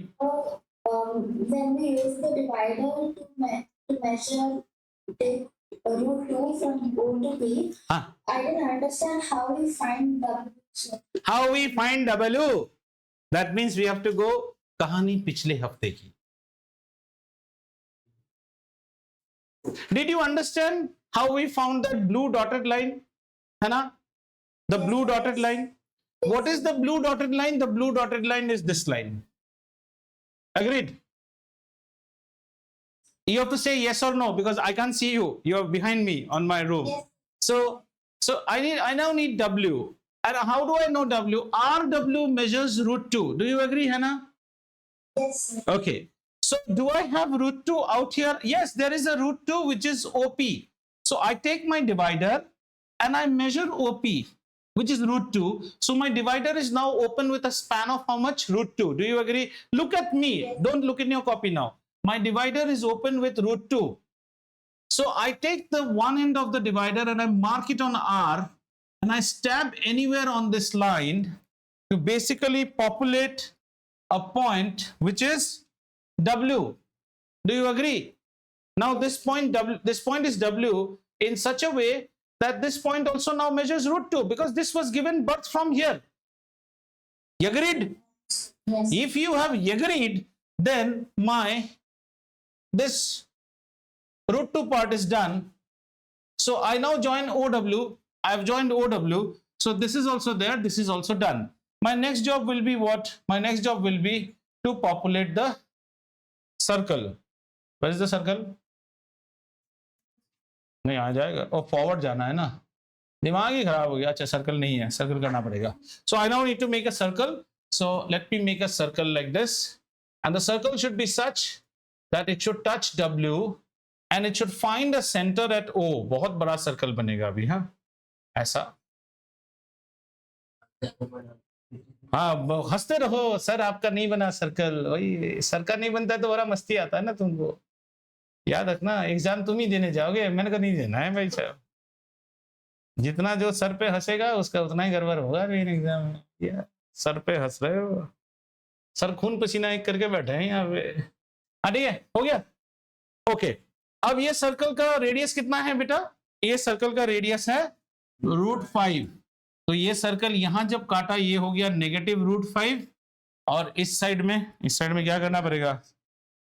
When we use the divider to measure the √2 from O to B, I didn't understand how we find W. How we find W? That means we have to go कहानी पिछले हफ्ते की। Did you understand how we found that blue dotted line? है ना? The blue dotted line. What is the blue dotted line? The blue dotted line is this line. Agreed? You have to say yes or no, because I can't see you. You are behind me on my room. Yes. So I now need W. And how do I know W? RW measures √2. Do you agree, Hannah? Yes, sir. Okay. So do I have √2 out here? Yes, there is a √2 which is OP. So I take my divider and I measure OP, which is √2. So my divider is now open with a span of how much? √2. Do you agree? Look at me. Yes. Don't look in your copy now. My divider is open with √2. So I take the one end of the divider and I mark it on R, and I stab anywhere on this line to basically populate a point which is W. Do you agree? Now this point is W in such a way that this point also now measures √2, because this was given birth from here. You agreed? Yes. If you have agreed, then this √2 part is done. So I now join OW. I have joined OW. So this is also there. This is also done. My next job will be what? My next job will be to populate the circle. Where is the circle? नहीं आ जाएगा, और forward जाना है ना, दिमाग ही खराब हो गया। अच्छा सर्कल नहीं है, सर्कल करना पड़ेगा। So I now need to make a circle. So let me make a circle like this. and the circle should be such that it should touch W and it should find a center at O. बहुत बड़ा circle बनेगा अभी, हाँ ऐसा। हाँ हंसते रहो sir, आपका नहीं बना सर्कल। वही सर का नहीं बनता तो बड़ा मस्ती आता है ना तुमको, याद रखना। एग्जाम तुम ही देने जाओगे, मैंने कहा नहीं देना है भाई साहब। जितना जो सर पे हंसेगा उसका उतना ही गड़बड़ होगा एग्जाम में। या सर पे हंस रहे हो, सर खून पसीना एक करके बैठे हैं यहाँ पे। हाँ ठीक है, हो गया ओके। अब ये सर्कल का रेडियस कितना है बेटा? ये सर्कल का रेडियस है √5। तो ये सर्कल यहां जब काटा ये हो गया -√5, और इस साइड में क्या करना पड़ेगा?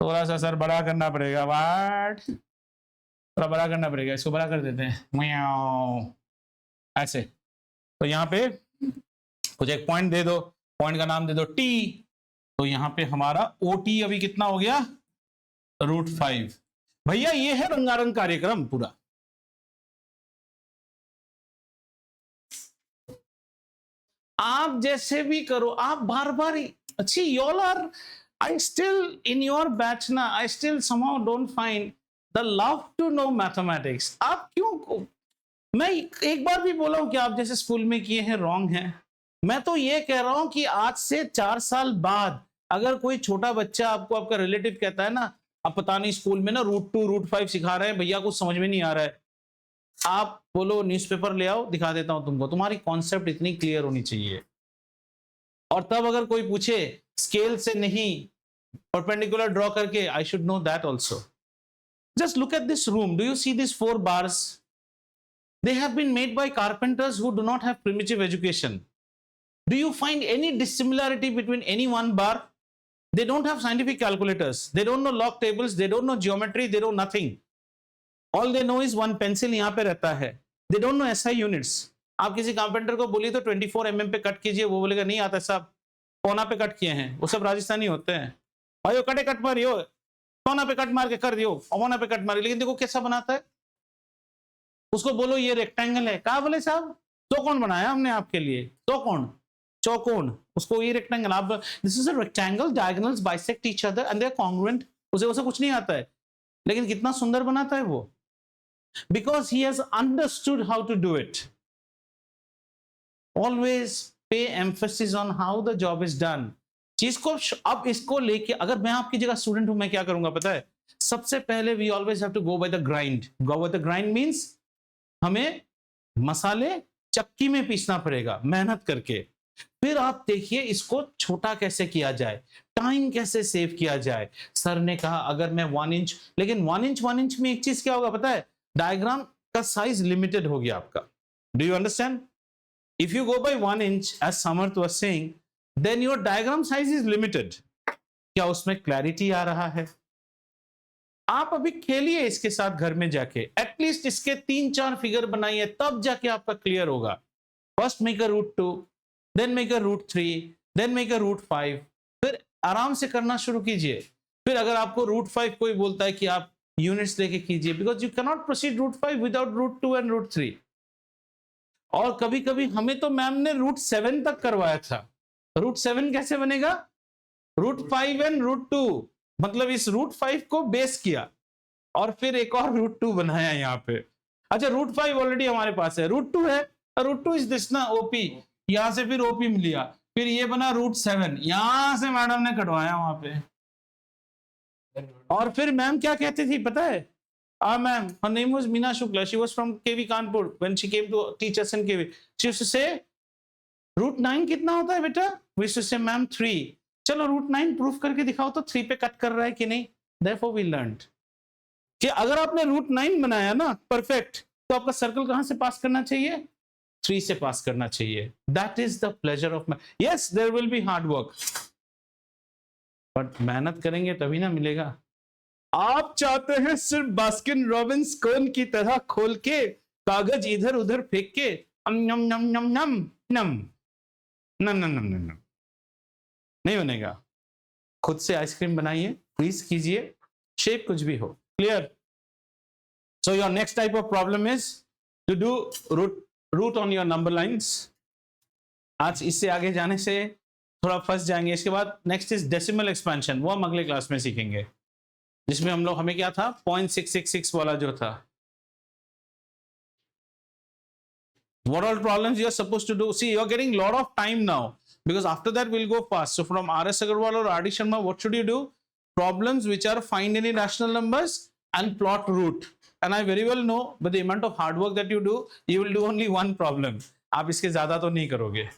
थोड़ा सा सर बड़ा करना पड़ेगा। वाट थोड़ा बड़ा करना पड़ेगा, इसको बड़ा कर देते हैं ऐसे। तो यहाँ पे कुछ एक पॉइंट दे दो, पॉइंट का नाम दे दो T। तो यहाँ पे हमारा OT अभी कितना हो गया? √5। भैया ये है रंगारंग कार्यक्रम पूरा। आप जैसे भी करो, आप बार बार अच्छी y'all are, I still in your batch ना, I still somehow don't find the love to know mathematics। आप क्यों, मैं एक बार भी बोला हूं कि आप जैसे स्कूल में किए हैं रॉन्ग है। मैं तो ये कह रहा हूं कि आज से 4 साल बाद अगर कोई छोटा बच्चा आपको, आपका रिलेटिव कहता है ना, अब पता नहीं स्कूल में ना √2 √5 सिखा रहे हैं भैया, कुछ समझ में नहीं आ रहा है, आप बोलो न्यूज़पेपर ले आओ दिखा देता हूं तुमको। तुम्हारी कॉन्सेप्ट इतनी क्लियर होनी चाहिए। और तब अगर कोई पूछे स्केल से नहीं, परपेंडिकुलर ड्रॉ करके, I should know that also. Just look at this room, do you see this 4 bars? They have been made by carpenters who do not have primitive education. Do you find any dissimilarity between any one bar? They don't have scientific calculators. They don't know log tables. They don't know geometry. They know nothing. All they know is one pencil यहाँ पे रहता है। They don't know SI units. आप किसी carpenter को बोलिए तो 24 mm पे कट कीजिए, वो बोलेगा नहीं आता साहब, पौना पे कट किए हैं। वो सब राजस्थानी होते हैं। भाई कटे कट मारियो, पौना पे कट मार के कर दियो, पौना पे कट मारियो। लेकिन देखो कैसा बनाता है, उसको बोलो ये रेक्टेंगल है, कहा बोले साहब चौकोन बनाया हमने आपके लिए, चौकोन, उसको ये रेक्टेंगल, आप this is a rectangle, diagonals bisect each other and they are congruent. उसे कुछ नहीं आता है, लेकिन कितना सुंदर बनाता है वो, because he has understood how to do it. Always pay emphasis on how the job is done. चीज को अब इसको लेके, अगर मैं आपकी जगह स्टूडेंट हूं, मैं क्या करूंगा पता है? सबसे पहले we always have to go by the grind. Go by the grind means हमें मसाले चक्की में पीसना पड़ेगा मेहनत करके। फिर आप देखिए इसको छोटा कैसे किया जाए, टाइम कैसे सेव किया जाए। सर ने कहा अगर मैं 1 इंच, लेकिन 1 इंच में एक चीज क्या होगा पता है? डायग्राम का साइज लिमिटेड हो गया आपका। Do you understand? If you go by 1 inch as Samarth was saying, then your diagram size is limited. क्या उसमें क्लैरिटी आ रहा है? आप अभी खेलिए इसके साथ घर में जाके, एटलीस्ट इसके 3-4 फिगर बनाइए, तब जाके आपका क्लियर होगा। First make a √2, then make a √3, then make a √5, फिर आराम से करना शुरू कीजिए। फिर अगर आपको √5 कोई बोलता है कि आप यूनिट्स लेके कीजिए, because you can not proceed √5 without √2 and √3। और कभी कभी हमें तो मैम ने √7 तक करवाया था। √7 कैसे बनेगा? √5 एंड √2, मतलब इस √5 को बेस किया और फिर एक और √2 बनाया यहाँ पे। अच्छा √5 ऑलरेडी हमारे पास है, √2 है, √2 इज दिस ना OP, यहां से फिर OP मिल लिया, फिर ये बना √7, यहां से मैडम ने कटवाया वहां पे। और फिर मैम क्या कहती थी पता है? Ma'am, her name was Meena Shukla, she was from KV Kanpur, when she came to teach us in KV, she used to say √9 कितना होता है बेटा? We used to say ma'am 3, चलो √9 प्रूफ करके दिखाओ तो 3 पे कट कर रहा है कि नहीं। Therefore we learned कि अगर आपने √9 बनाया ना परफेक्ट, तो आपका सर्कल कहां से पास करना चाहिए? 3 से पास करना चाहिए। That is the pleasure of math. Yes, there will be hard work, but मेहनत करेंगे तभी ना मिलेगा। आप चाहते हैं सिर्फ बास्किन रॉबिन्स कोन की तरह खोल के कागज इधर उधर फेंक के नम नम नम नम नम नम नम नम नम, नहीं बनेगा। खुद से आइसक्रीम बनाइए, फ्रीज कीजिए, शेप कुछ भी हो। Clear? So your next type of problem is to do root on your number lines. आज इससे आगे जाने से थोड़ा फंस जाएंगे। इसके बाद नेक्स्ट इज डेसिमल एक्सपेंशन, वो हम अगले क्लास में सीखेंगे, जिसमें हम लोग हमें क्या था 0.666 वाला जो था। What all problems you are supposed to do? See, you are getting lot of time now because after that we'll go fast. So from R.S. Agarwal or R.D. Sharma, what should you do? Problems which are find any rational numbers and plot root. And I very well know, but the amount of hard work that you do, you will do only one problem. आप इसके ज्यादा तो नहीं करोगे।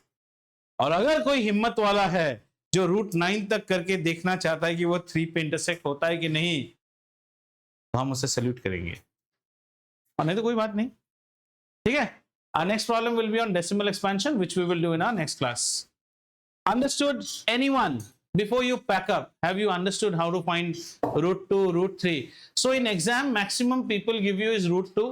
और अगर कोई हिम्मत वाला है जो रूट 9 तक करके देखना चाहता है कि वो 3 पे इंटरसेक्ट होता है कि नहीं, तो हम उसे सैल्यूट करेंगे, और नहीं तो कोई बात नहीं। ठीक है, our next problem will be on decimal expansion, which we will do in our next class. Understood? Anyone? Before you pack up, have you understood how to find root 2, root 3? So in exam, maximum people give you is root 2.